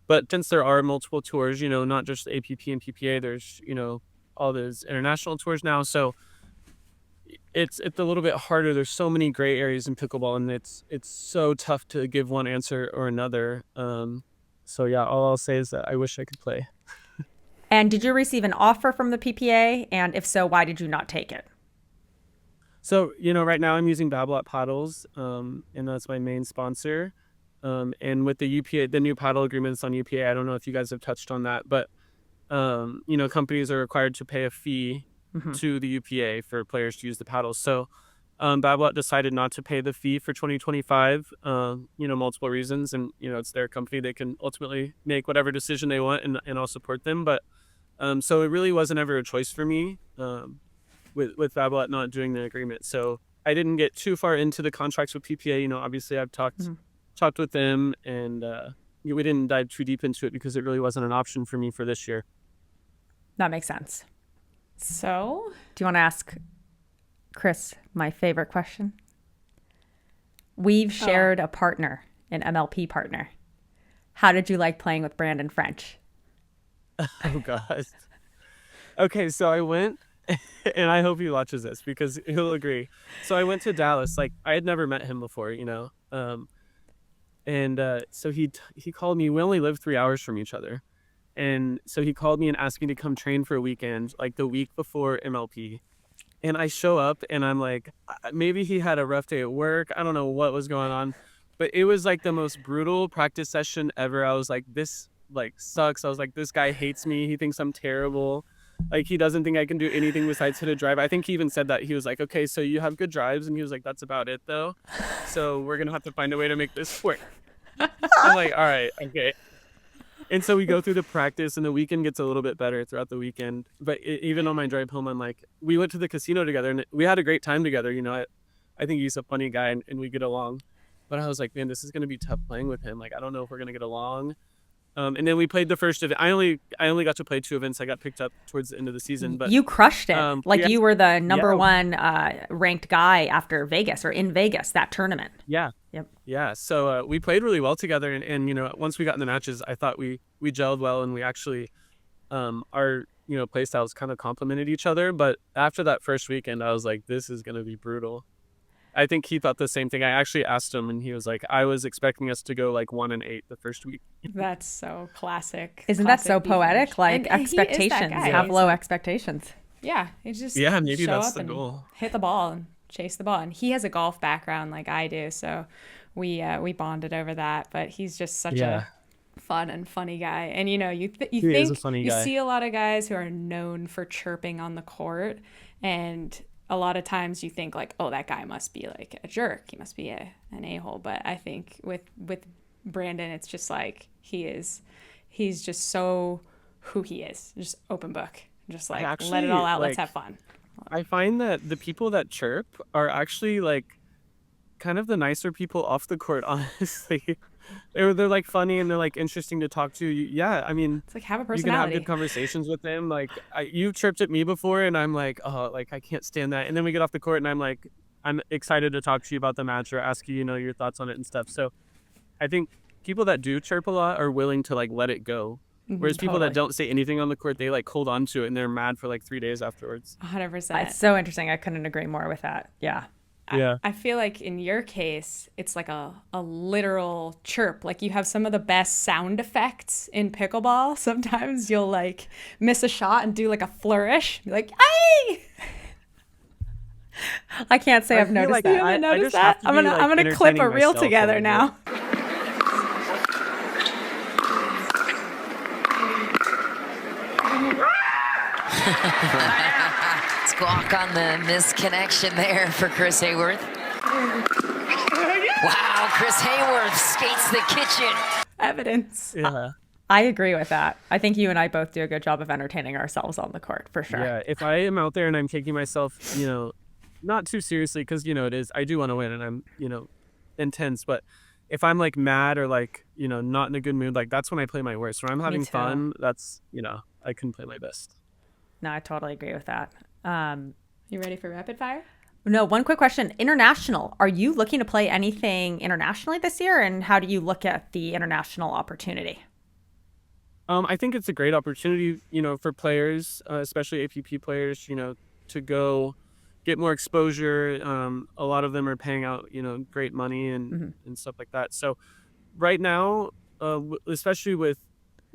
But since there are multiple tours, not just APP and PPA, there's, all those international tours now. So it's a little bit harder. There's so many gray areas in pickleball, and it's so tough to give one answer or another. So yeah, all I'll say is that I wish I could play. And did you receive an offer from the PPA? And if so, why did you not take it? So, right now I'm using Babolat paddles, and that's my main sponsor. And with the UPA, the new paddle agreements on UPA, I don't know if you guys have touched on that, but, companies are required to pay a fee to the UPA for players to use the paddles. So, Babolat decided not to pay the fee for 2025, multiple reasons. And, it's their company. They can ultimately make whatever decision they want, and I'll support them. But, so it really wasn't ever a choice for me, with Babolat not doing the agreement. So I didn't get too far into the contracts with PPA. Obviously I've talked with them, and we didn't dive too deep into it because it really wasn't an option for me for this year. That makes sense. So, do you want to ask Chris my favorite question? We've shared a partner, an MLP partner. How did you like playing with Brandon French? Oh, God. Okay, so I went, and I hope he watches this because he'll agree. So I went to Dallas. Like, I had never met him before, so he called me. We only live 3 hours from each other. And so he called me and asked me to come train for a weekend, like the week before MLP. And I show up, and I'm like, maybe he had a rough day at work. I don't know what was going on, but it was like the most brutal practice session ever. I was like, this sucks. I was like, this guy hates me. He thinks I'm terrible. Like, he doesn't think I can do anything besides hit a drive. I think he even said that. He was like, okay, so you have good drives. And he was like, that's about it though. So we're going to have to find a way to make this work. I'm like, all right, okay. And so we go through the practice, and the weekend gets a little bit better throughout the weekend. But even on my drive home, I'm like, we went to the casino together, and we had a great time together. I think he's a funny guy, and we get along. But I was like, man, this is going to be tough playing with him. Like, I don't know if we're going to get along. And then we played the first event. I only got to play 2 events. I got picked up towards the end of the season. But you crushed it. You were the number one ranked guy after Vegas, or in Vegas, that tournament. Yeah. Yep. Yeah. So we played really well together. And once we got in the matches, I thought we gelled well, and we actually, our, play styles kind of complemented each other. But after that first weekend, I was like, this is going to be brutal. I think he thought the same thing. I actually asked him, and he was like, I was expecting us to go like 1-8 the first week. That's so classic. Isn't that so poetic? French. Like, and expectations. Have low expectations. Yeah. It's just maybe show that's up the and goal. hit the ball and chase the ball. And he has a golf background like I do, so we bonded over that. But he's just such a fun and funny guy. And you is a funny guy. You see a lot of guys who are known for chirping on the court, and a lot of times you think like, oh, that guy must be like a jerk. He must be an a-hole. But I think with Brandon, it's just like he's just so who he is, just open book, just like actually, let it all out. like, Let's have fun. I find that the people that chirp are actually like kind of the nicer people off the court, honestly. They're like funny and they're like interesting to talk to. Yeah, I mean, It's like have a you can have personality. good conversations with them. Like you chirped at me before and I'm like, oh, like I can't stand that. And then we get off the court and I'm like, I'm excited to talk to you about the match or ask you, your thoughts on it and stuff. So I think people that do chirp a lot are willing to like let it go. Whereas people that don't say anything on the court, they like hold on to it and they're mad for like 3 days afterwards. 100%. It's so interesting. I couldn't agree more with that. Yeah. Yeah. I feel like in your case, it's like a literal chirp. Like you have some of the best sound effects in pickleball. Sometimes you'll like miss a shot and do like a flourish. Be like, hey! I can't say I've noticed like that. You haven't I noticed just have that? to I'm be, gonna like, clip a entertaining reel myself a together little now. Squawk on the misconnection there for Chris Haworth. Wow, Chris Haworth skates the kitchen. Evidence. Yeah. I agree with that. I think you and I both do a good job of entertaining ourselves on the court, for sure. Yeah. If I am out there and I'm taking myself, not too seriously, because, I do want to win and I'm, intense. But if I'm like mad or like, not in a good mood, like that's when I play my worst. When I'm having too. fun, that's, I can play my best. No, I totally agree with that. You ready for rapid fire? No, one quick question. International. Are you looking to play anything internationally this year? And how do you look at the international opportunity? I think it's a great opportunity, for players, especially APP players, to go get more exposure. A lot of them are paying out, great money and stuff like that. So right now, especially with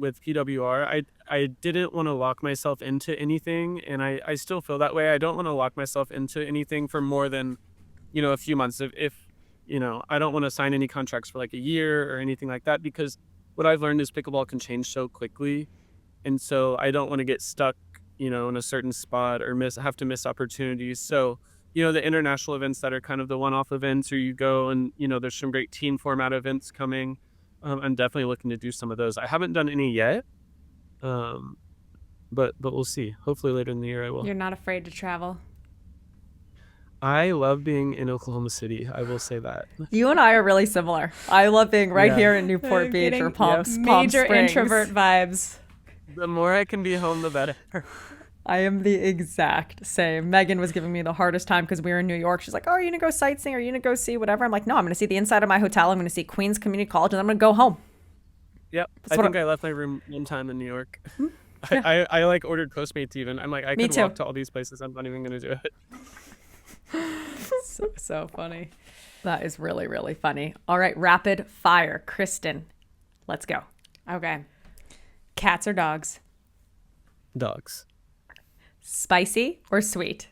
PWR, I didn't want to lock myself into anything. And I still feel that way. I don't want to lock myself into anything for more than, a few months. If I don't want to sign any contracts for like a year or anything like that, because what I've learned is pickleball can change so quickly. And so I don't want to get stuck, in a certain spot or have to miss opportunities. So, the international events that are kind of the one-off events, or you go and, there's some great team format events coming. I'm definitely looking to do some of those. I haven't done any yet, but we'll see. Hopefully later in the year I will. You're not afraid to travel. I love being in Oklahoma City. I will say that. You and I are really similar. I love being right here in Newport Beach or Palm Major Springs. introvert vibes. The more I can be home, the better. I am the exact same. Megan was giving me the hardest time because we were in New York. She's like, oh, are you going to go sightseeing? Are you going to go see whatever? I'm like, no, I'm going to see the inside of my hotel. I'm going to see Queens Community College, and I'm going to go home. Yep. I left my room one time in New York. Yeah. I like ordered Postmates even. I'm like, I could walk to all these places. I'm not even going to do it. So funny. That is really, really funny. All right, rapid fire. Kristen, let's go. Okay. Cats or dogs? Dogs. Spicy or sweet?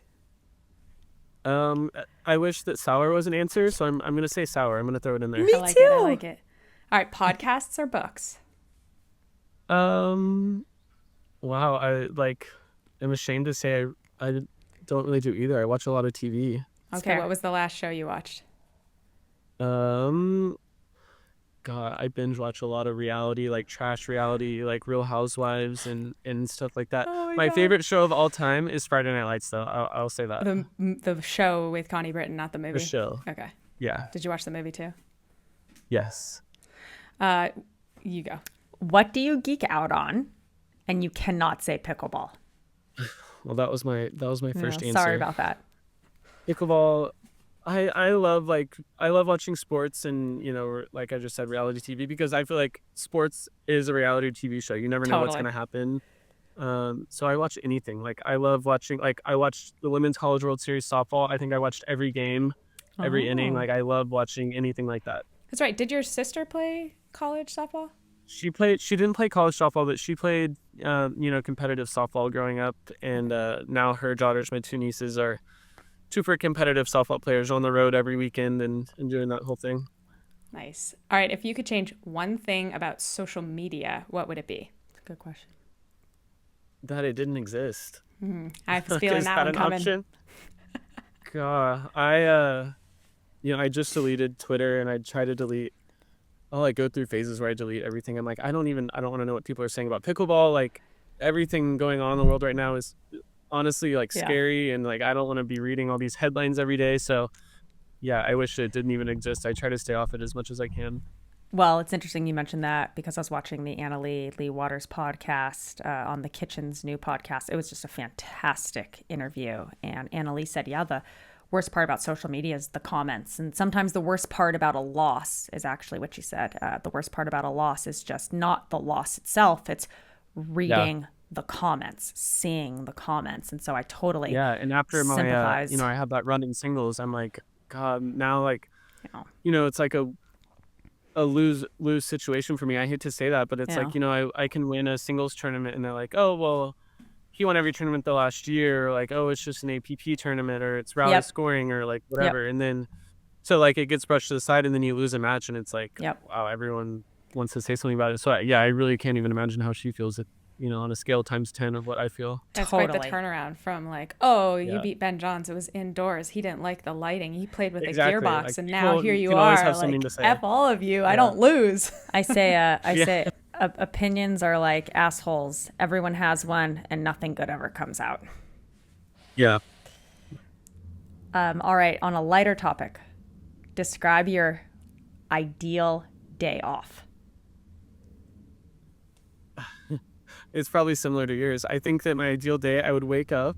I wish that sour was an answer, so I'm going to say sour. I'm going to throw it in there. Me I like too. it. I like it. All right. Podcasts or books? Wow. I'm ashamed to say I don't really do either. I watch a lot of TV. Okay. fair. What was the last show you watched? God, I binge watch a lot of reality, like trash reality, like Real Housewives and stuff like that. Oh my God. favorite show of all time is Friday Night Lights, though. I'll say that. The show with Connie Britton, not the movie. The show. Okay. Yeah. Did you watch the movie too? Yes. You go. What do you geek out on? And you cannot say pickleball. Well, that was my first answer. Sorry about that. Pickleball. I love watching sports and, like I just said, reality TV, because I feel like sports is a reality TV show. You never know what's Totally. going to happen. So I watch anything. Like I love watching, like I watched the Women's College World Series softball. I think I watched every game, every inning. Like I love watching anything like that. That's right. Did your sister play college softball? She didn't play college softball, but she played, competitive softball growing up. And now her daughters, my two nieces, are super competitive softball players on the road every weekend and doing that whole thing. Nice. All right. If you could change one thing about social media, what would it be? Good question. That it didn't exist. I have a feeling Is that that one an coming. option? God, I just deleted Twitter, and I try to delete. I'll like go through phases where I delete everything. I'm like, I don't want to know what people are saying about pickleball. Like everything going on in the world right now is honestly like scary, and like I don't want to be reading all these headlines every day. So yeah, I wish it didn't even exist. I try to stay off it as much as I can. Well, it's interesting you mentioned that because I was watching the Anna Lee Waters podcast on the Kitchen's new podcast. It was just a fantastic interview. And Anna Lee said, the worst part about social media is the comments. And sometimes the worst part about a loss is actually what she said. The worst part about a loss is just not the loss itself. It's reading the comments, seeing the comments. And so I totally and after sympathize. I had that run in singles. I'm like, God, now like, it's like a lose situation for me. I hate to say that, but it's like, I can win a singles tournament and they're like, oh, well, he won every tournament the last year. Or like, oh, it's just an APP tournament, or it's rally scoring, or like whatever. And then, so like it gets brushed to the side, and then you lose a match, and it's like, wow, everyone wants to say something about it. So I really can't even imagine how she feels it, on a scale times 10 of what I feel. That's quite the turnaround from like, you beat Ben Johns. It was indoors. He didn't like the lighting. He played with a gearbox, like, and now here you are. Like, F all of you. I don't lose. I say opinions are like assholes. Everyone has one, and nothing good ever comes out. Yeah. All right. On a lighter topic, describe your ideal day off. It's probably similar to yours. I think that my ideal day, I would wake up,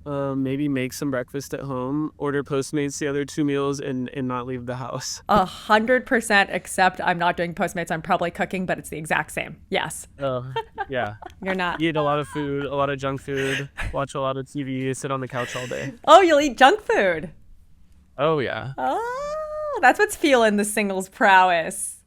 maybe make some breakfast at home, order Postmates the other 2 meals, and not leave the house. 100%, except I'm not doing Postmates. I'm probably cooking, but it's the exact same. Yes. Oh, yeah. You're not. Eat a lot of food, a lot of junk food, watch a lot of TV, sit on the couch all day. Oh, you'll eat junk food. Oh, yeah. Oh, that's what's fueling the singles prowess.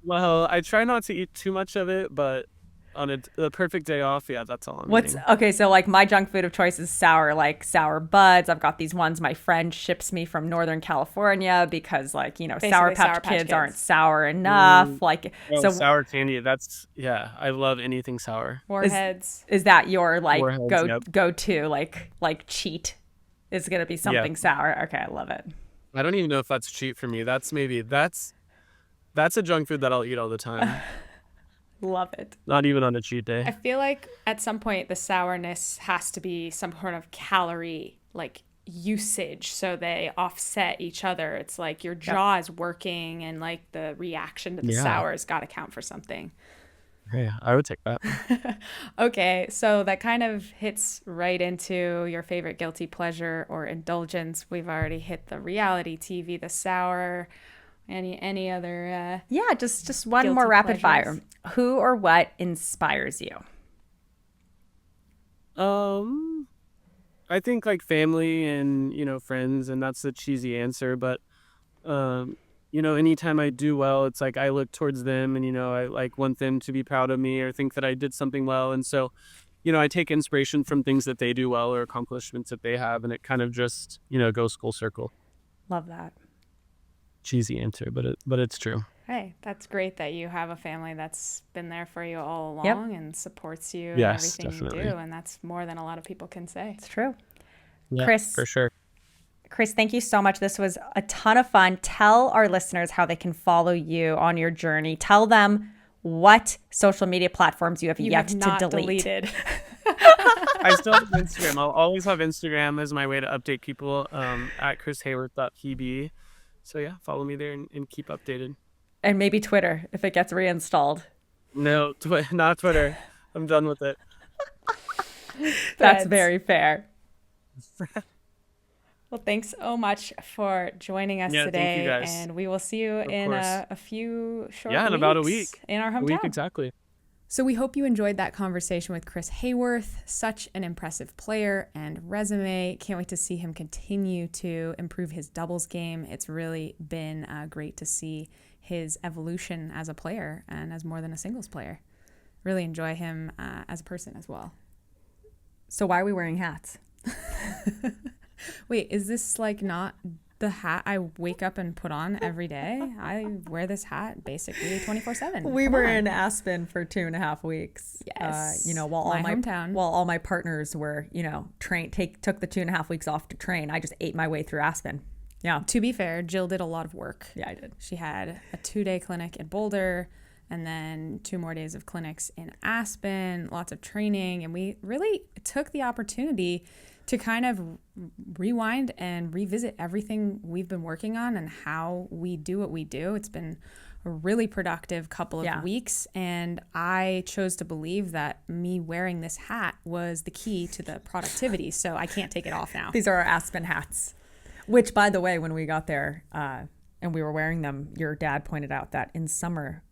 Well, I try not to eat too much of it, but on a perfect day off, that's all I'm eating. Okay, so like my junk food of choice is sour, like sour buds. I've got these ones my friend ships me from Northern California because Sour Patch Kids aren't sour enough. Sour candy, I love anything sour. Warheads. Is that your like Warheads, go to like cheat? Is going to be something sour. Okay, I love it. I don't even know if that's cheat for me. That's a junk food that I'll eat all the time. Love it. Not even on a cheat day. I feel like at some point the sourness has to be some sort of calorie like usage, so they offset each other. It's like your jaw is working, and like the reaction to the sour has got to count for something. Yeah, I would take that. Okay, so that kind of hits right into your favorite guilty pleasure or indulgence. We've already hit the reality TV, the sour. Any other just one more rapid fire. Who or what inspires you? I think like family and friends, and that's the cheesy answer, but anytime I do well, it's like I look towards them, and I like want them to be proud of me or think that I did something well. And so I take inspiration from things that they do well or accomplishments that they have, and it kind of just goes full circle. Love that. Cheesy answer, but it's true. Hey, that's great that you have a family that's been there for you all along and supports you in yes, everything definitely. you do, and that's more than a lot of people can say. It's true. Yeah, Chris, for sure. Chris, thank you so much. This was a ton of fun. Tell our listeners how they can follow you on your journey. Tell them what social media platforms you have yet to delete. Deleted. I still have Instagram. I'll always have Instagram as my way to update people at chrishaworth.pb. So yeah, follow me there and keep updated. And maybe Twitter if it gets reinstalled. No, not Twitter. I'm done with it. That's very fair. Well, thanks so much for joining us today. Thank you guys. And we will see you in a few short weeks. Yeah, in about a week. In our hometown. A week, exactly. So we hope you enjoyed that conversation with Chris Haworth. Such an impressive player and resume. Can't wait to see him continue to improve his doubles game. It's really been great to see his evolution as a player and as more than a singles player. Really enjoy him as a person as well. So why are we wearing hats? Wait, is this like not the hat I wake up and put on every day. I wear this hat basically 24/7. We were in Aspen for 2.5 weeks. Yes. While My hometown. while all my partners were, took the 2.5 weeks off to train, I just ate my way through Aspen. Yeah. To be fair, Jill did a lot of work. Yeah, I did. She had a 2-day clinic in Boulder and then 2 more days of clinics in Aspen, lots of training. And we really took the opportunity to kind of rewind and revisit everything we've been working on and how we do what we do. It's been a really productive couple of weeks. And I chose to believe that me wearing this hat was the key to the productivity. So I can't take it off now. These are our Aspen hats. Which, by the way, when we got there and we were wearing them, your dad pointed out that in summer,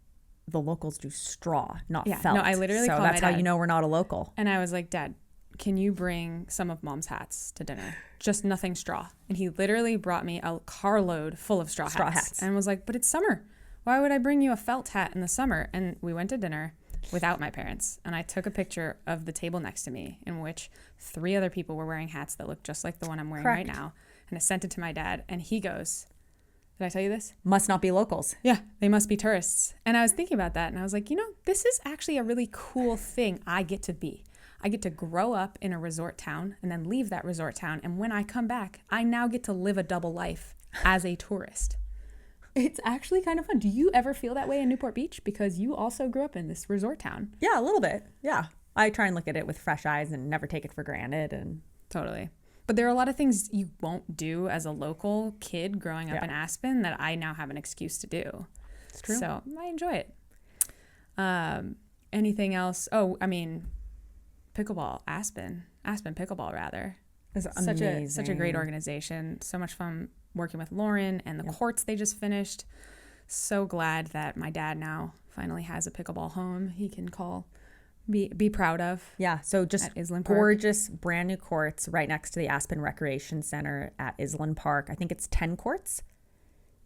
the locals do straw, not felt. No, I literally so called that's my how dad. you know we're not a local. And I was like, Dad, can you bring some of Mom's hats to dinner? Just nothing straw. And he literally brought me a carload full of straw hats. And was like, but it's summer. Why would I bring you a felt hat in the summer? And we went to dinner without my parents. And I took a picture of the table next to me in which 3 other people were wearing hats that looked just like the one I'm wearing right now. And I sent it to my dad, and he goes, did I tell you this? Must not be locals. Yeah, they must be tourists. And I was thinking about that, and I was like, this is actually a really cool thing I get to be. I get to grow up in a resort town and then leave that resort town. And when I come back, I now get to live a double life as a tourist. It's actually kind of fun. Do you ever feel that way in Newport Beach? Because you also grew up in this resort town. Yeah, a little bit. Yeah. I try and look at it with fresh eyes and never take it for granted. And totally. But there are a lot of things you won't do as a local kid growing up in Aspen that I now have an excuse to do. It's true. So I enjoy it. Anything else? Oh, I mean, pickleball, Aspen Pickleball rather. It's Such a great organization. So much fun working with Lauren and the courts they just finished. So glad that my dad now finally has a pickleball home he can be proud of. Yeah, so just gorgeous brand new courts right next to the Aspen Recreation Center at Island Park. I think it's 10 courts.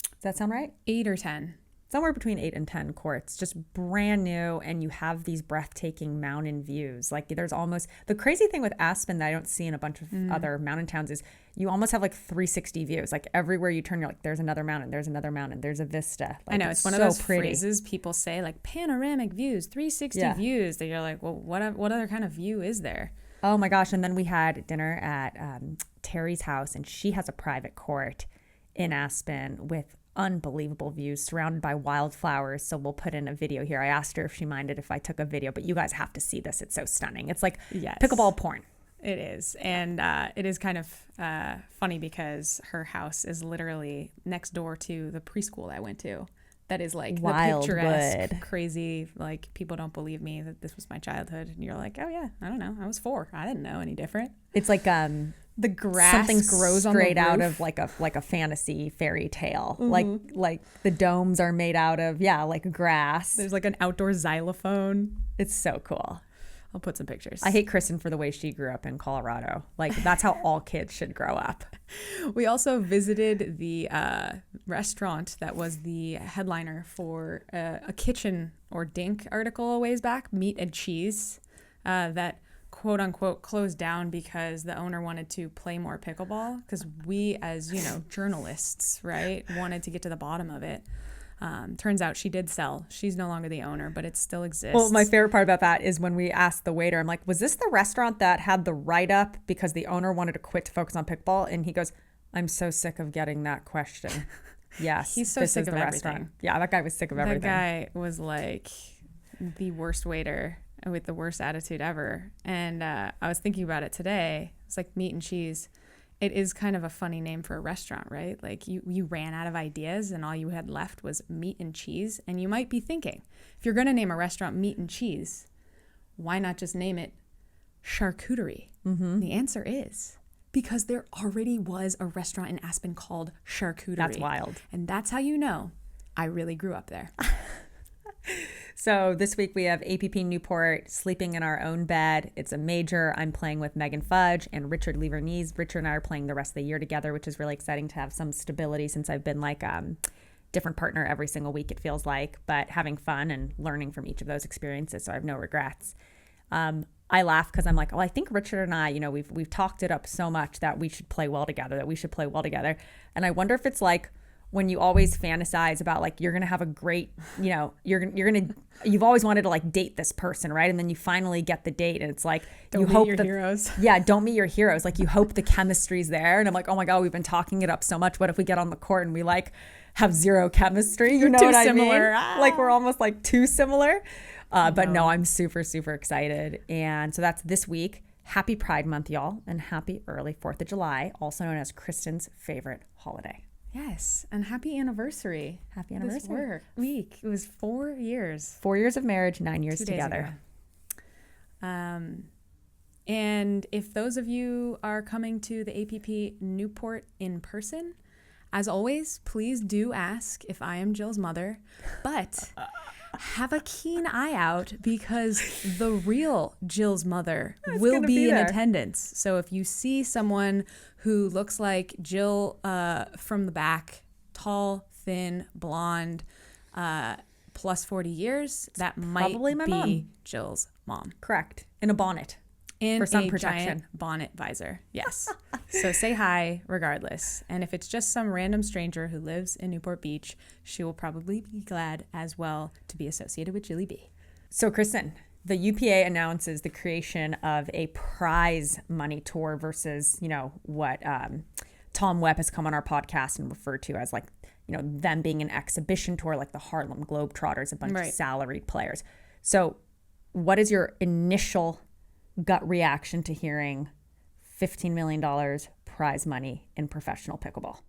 Does that sound right? 8 or 10. Somewhere between 8 and 10 courts, just brand new, and you have these breathtaking mountain views. Like there's almost, the crazy thing with Aspen that I don't see in a bunch of other mountain towns is you almost have like 360 views. Like everywhere you turn, you're like, there's another mountain, there's another mountain, there's a vista. Like, I know, it's one of those phrases people say, like panoramic views, 360 views, that you're like, well, what other kind of view is there? Oh my gosh. And then we had dinner at Terry's house, and she has a private court in Aspen with unbelievable views surrounded by wildflowers. So we'll put in a video here. I asked her if she minded if I took a video, but you guys have to see this. It's so stunning. It's like pickleball porn. It is. And it is kind of funny because her house is literally next door to the preschool I went to. That is like the picturesque, crazy, like people don't believe me that this was my childhood. And you're like, oh yeah, I don't know. I was 4. I didn't know any different. It's like the grass something grows straight on the out roof. of like a fantasy fairy tale. Like the domes are made out of like grass. There's like an outdoor xylophone. It's so cool. I'll put some pictures. I hate Kristen for the way she grew up in Colorado. Like that's how all kids should grow up. We also visited the restaurant that was the headliner for a Kitchen or Dink article a ways back, Meat and Cheese, that quote unquote closed down because the owner wanted to play more pickleball, because we as journalists, right, wanted to get to the bottom of it. Turns out she did sell. She's no longer the owner, but it still exists. Well, my favorite part about that is when we asked the waiter, I'm like, was this the restaurant that had the write-up because the owner wanted to quit to focus on pickleball? And he goes, I'm so sick of getting that question. Yes. He's so sick of everything. Restaurant. Yeah, that guy was sick of everything. That guy was like the worst waiter with the worst attitude ever. And I was thinking about it today. It's like Meat and Cheese. It is kind of a funny name for a restaurant, right? Like you ran out of ideas and all you had left was meat and cheese. And you might be thinking, if you're going to name a restaurant Meat and Cheese, why not just name it Charcuterie? Mm-hmm. The answer is because there already was a restaurant in Aspen called Charcuterie. That's wild. And that's how you know I really grew up there. So this week we have APP Newport sleeping in our own bed. It's a major. I'm playing with Megan Fudge and Richard Leverniz. Richard and I are playing the rest of the year together, which is really exciting to have some stability since I've been like different partner every single week, it feels like, but having fun and learning from each of those experiences. So I have no regrets. I laugh because I'm like, oh, I think Richard and I, we've talked it up so much that we should play well together, And I wonder if it's like when you always fantasize about like, you're going to have a great, you've always wanted to like date this person, right? And then you finally get the date and it's like, Don't meet your heroes. Yeah, don't meet your heroes. Like you hope the chemistry's there. And I'm like, oh my God, we've been talking it up so much. What if we get on the court and we like have zero chemistry? You know too what I similar. mean? Like we're almost like too similar. But no, I'm super, super excited. And so that's this week. Happy Pride Month, y'all. And happy early 4th of July, also known as Kristen's favorite holiday. Yes. And happy anniversary. Happy anniversary. Week. It was 4 years. 4 years of marriage, 9 years 2 days together. ago. And if those of you are coming to the APP Newport in person, as always, please do ask if I am Jill's mother. But have a keen eye out because the real Jill's mother will be in attendance. So if you see someone who looks like Jill from the back, tall, thin, blonde, plus 40 years, that might probably my be mom. Jill's mom. Correct. In a bonnet. In for sun a protection. giant bonnet visor. Yes. So say hi regardless. And if it's just some random stranger who lives in Newport Beach, she will probably be glad as well to be associated with Jilly B. So Kristen, the UPA announces the creation of a prize money tour versus, what Tom Webb has come on our podcast and referred to as like, them being an exhibition tour like the Harlem Globetrotters, a bunch of salaried players. So what is your initial gut reaction to hearing $15 million prize money in professional pickleball?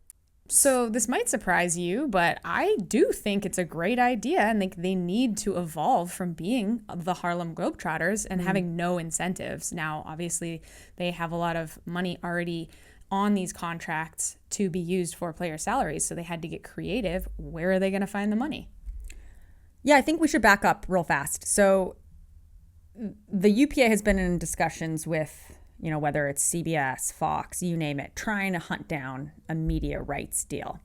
So this might surprise you, but I do think it's a great idea and they need to evolve from being the Harlem Globetrotters and having no incentives. Now, obviously, they have a lot of money already on these contracts to be used for player salaries, so they had to get creative. Where are they going to find the money? Yeah, I think we should back up real fast. So the UPA has been in discussions with, whether it's CBS, Fox, you name it, trying to hunt down a media rights deal.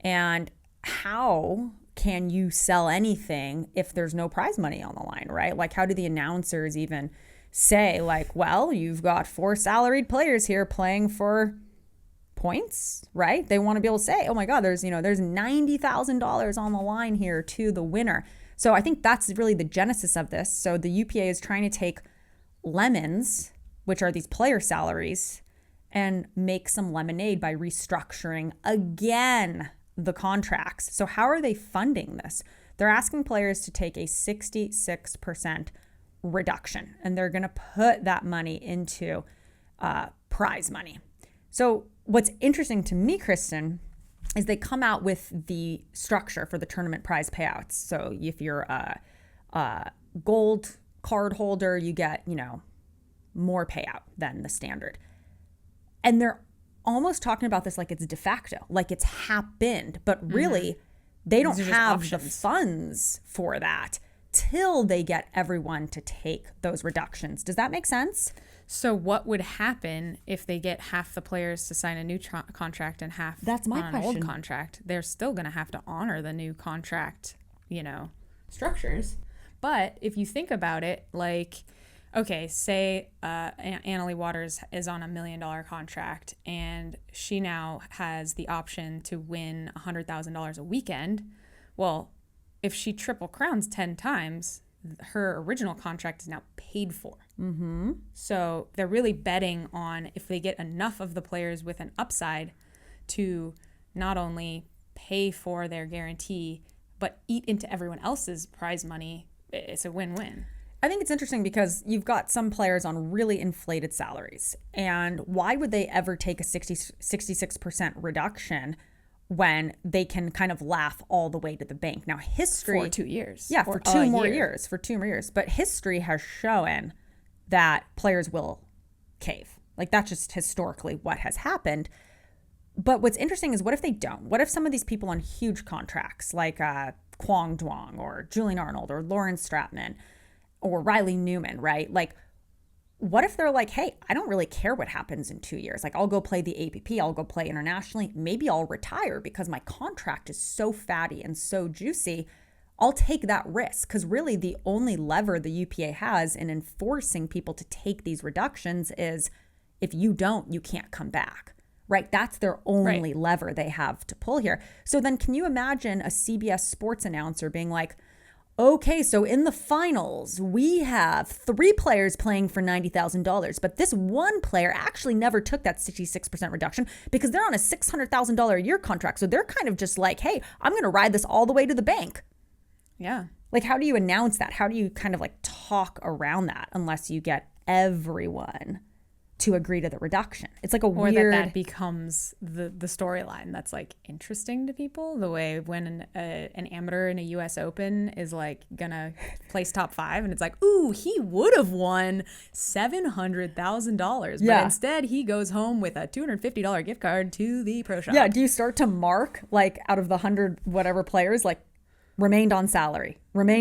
And how can you sell anything if there's no prize money on the line, right? Like, how do the announcers even say, like, well, you've got 4 salaried players here playing for points, right? They want to be able to say, oh my God, there's $90,000 on the line here to the winner. So I think that's really the genesis of this. So the UPA is trying to take lemons, which are these player salaries, and make some lemonade by restructuring again the contracts. So how are they funding this? They're asking players to take a 66% reduction, and they're going to put that money into prize money. So what's interesting to me, Kristen, is they come out with the structure for the tournament prize payouts. So if you're a gold card holder, you get, more payout than the standard. And they're almost talking about this like it's de facto, like it's happened, but really they don't have the funds for that till they get everyone to take those reductions. Does that make sense? So what would happen if they get half the players to sign a new contract and half That's my on question. an old contract? They're still going to have to honor the new contract, structures. But if you think about it, like, okay, say Annalie Waters is on $1 million contract and she now has the option to win $100,000 a weekend. Well, if she triple crowns 10 times, her original contract is now paid for. Mm-hmm. So they're really betting on if they get enough of the players with an upside to not only pay for their guarantee, but eat into everyone else's prize money. It's a win-win. I think it's interesting because you've got some players on really inflated salaries. And why would they ever take a 66% reduction when they can kind of laugh all the way to the bank? Now, history... For 2 years. Yeah, for 2 more years. For 2 more years. But history has shown that players will cave. Like, that's just historically what has happened. But what's interesting is what if they don't? What if some of these people on huge contracts like Kwong Duong or Julian Arnold or Lauren Stratman or Riley Newman, right? Like, what if they're like, hey, I don't really care what happens in 2 years. Like, I'll go play the APP. I'll go play internationally. Maybe I'll retire because my contract is so fatty and so juicy. I'll take that risk, because really the only lever the UPA has in enforcing people to take these reductions is if you don't, you can't come back, right? That's their only lever they have to pull here. So then can you imagine a CBS Sports announcer being like, okay, so in the finals, we have 3 players playing for $90,000, but this one player actually never took that 66% reduction because they're on a $600,000 a year contract. So they're kind of just like, hey, I'm going to ride this all the way to the bank. Yeah. Like, how do you announce that? How do you kind of like talk around that unless you get everyone to agree to the reduction? It's like a Or weird... that becomes the storyline that's like interesting to people. The way when an amateur in a U.S. Open is like gonna place top 5, and it's like, ooh, he would have won $700,000, but instead he goes home with a $250 gift card to the pro shop. Yeah. Do you start to mark like out of the 100 whatever players, like remained on salary, right?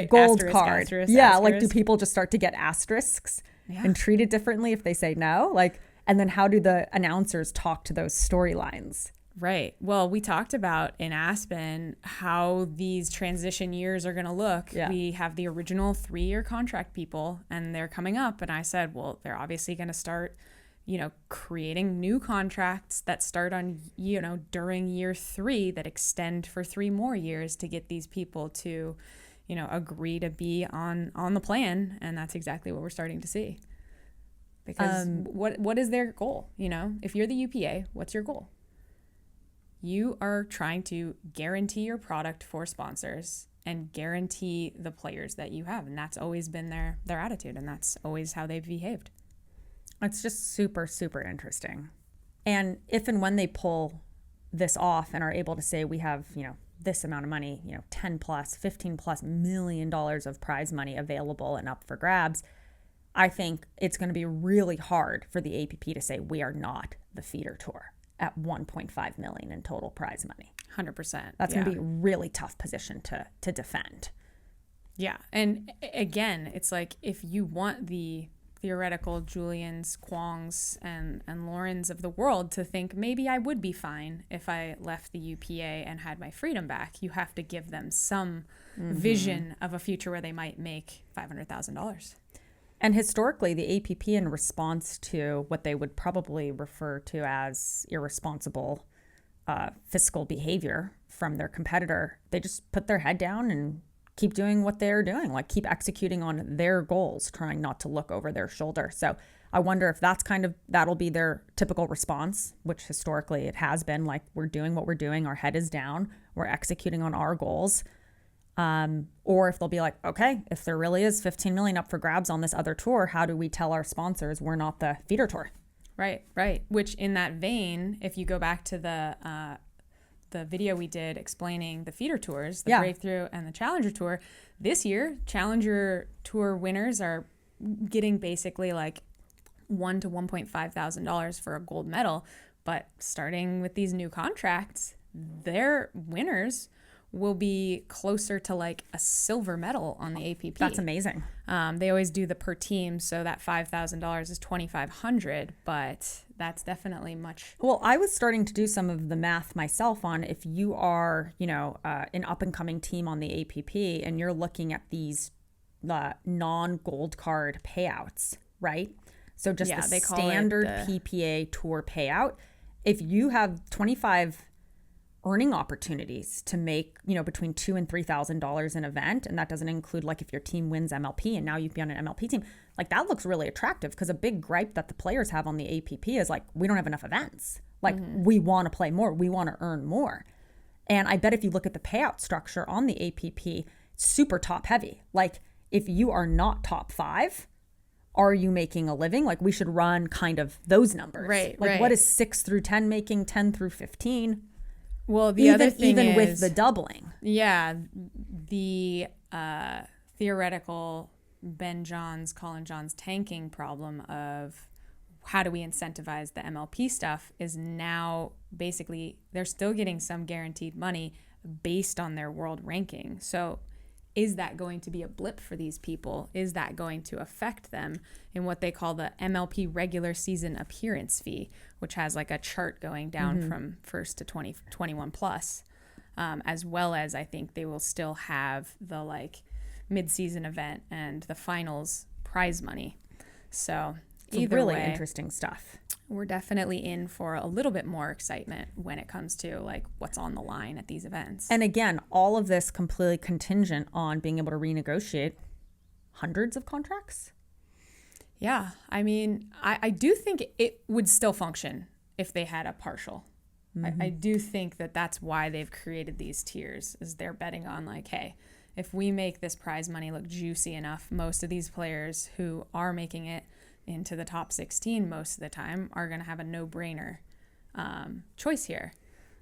Gold Asterisk, card, asterisk, yeah. asterisk. Like, do people just start to get asterisks? And treat it differently if they say no? Like, and then how do the announcers talk to those storylines? Right. Well, we talked about in Aspen how these transition years are going to look. Yeah. We have the original 3-year contract people, and they're coming up. And I said, well, they're obviously going to start, creating new contracts that start on, during year 3 that extend for 3 more years to get these people to agree to be on the plan. And that's exactly what we're starting to see. Because what is their goal? If you're the UPA, what's your goal? You are trying to guarantee your product for sponsors and guarantee the players that you have. And that's always been their attitude. And that's always how they've behaved. It's just super, super interesting. And if and when they pull this off and are able to say we have, this amount of money, 10 plus, 15 plus $1 million of prize money available and up for grabs, I think it's going to be really hard for the APP to say we are not the feeder tour at 1.5 million in total prize money. 100%. That's going to be a really tough position to defend. Yeah. And again, it's like if you want the theoretical Julians, Kwongs, and Laurens of the world to think maybe I would be fine if I left the UPA and had my freedom back, you have to give them some vision of a future where they might make $500,000. And historically, the APP, in response to what they would probably refer to as irresponsible fiscal behavior from their competitor, they just put their head down and keep doing what they're doing, like keep executing on their goals, trying not to look over their shoulder. So I wonder if that'll be their typical response, which historically it has been, like, we're doing what we're doing, our head is down, we're executing on our goals. Or if they'll be like, okay, if there really is 15 million up for grabs on this other tour, how do we tell our sponsors we're not the feeder tour? Right. Which in that vein, if you go back to the video we did explaining the feeder tours, the Breakthrough and the Challenger Tour, this year, Challenger Tour winners are getting basically like $1,000 to $1,500 for a gold medal. But starting with these new contracts, their winners will be closer to like a silver medal on the APP. That's amazing. They always do the per team, so that $5,000 is $2,500, but that's definitely much. Well, I was starting to do some of the math myself on if you are, an up and coming team on the APP and you're looking at these non-gold card payouts, right? So just the standard PPA tour payout. If you have 25 earning opportunities to make, between $2,000 and $3,000 an event, and that doesn't include like if your team wins MLP and now you'd be on an MLP team, like that looks really attractive, because a big gripe that the players have on the APP is like, we don't have enough events. Like we want to play more, we want to earn more. And I bet if you look at the payout structure on the APP, it's super top heavy. Like if you are not top 5, are you making a living? Like we should run kind of those numbers. Right. Like what is 6 through 10 making, 10 through 15? Well, the other thing even is, with the doubling. Yeah, the theoretical Ben Johns, Colin Johns tanking problem of how do we incentivize the MLP stuff is now basically they're still getting some guaranteed money based on their world ranking. So is that going to be a blip for these people? Is that going to affect them in what they call the MLP regular season appearance fee, which has like a chart going down from first to 21 plus? as well as I think they will still have the like mid-season event and the finals prize money. So either really way, interesting stuff. we're definitely in for a little bit more excitement when it comes to like what's on the line at these events. And again, all of this completely contingent on being able to renegotiate hundreds of contracts. Yeah, I mean, I do think it would still function if they had a partial. I do think that that's why they've created these tiers, is they're betting on like, hey, if we make this prize money look juicy enough, most of these players who are making it into the top 16 most of the time are going to have a no-brainer choice here.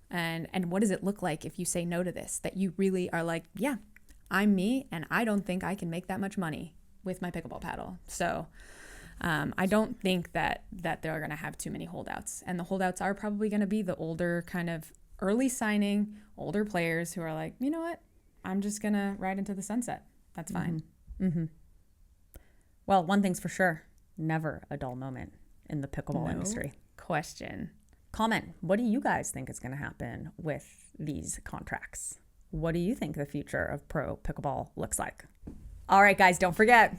And what does it look like if you say no to this? That you really are like, yeah, I'm me, and I don't think I can make that much money with my pickleball paddle. So I don't think that they're going to have too many holdouts. And the holdouts are probably going to be the older kind of early signing, older players who are like, you know what? I'm just going to ride into the sunset. That's fine. Mm-hmm. Well, one thing's for sure. Never a dull moment in the pickleball industry. Question. Comment. What do you guys think is going to happen with these contracts? What do you think the future of pro pickleball looks like? All right, guys, don't forget.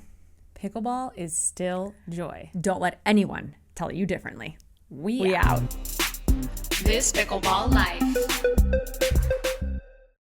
Pickleball is still joy. Don't let anyone tell you differently. We out. This Pickleball Life.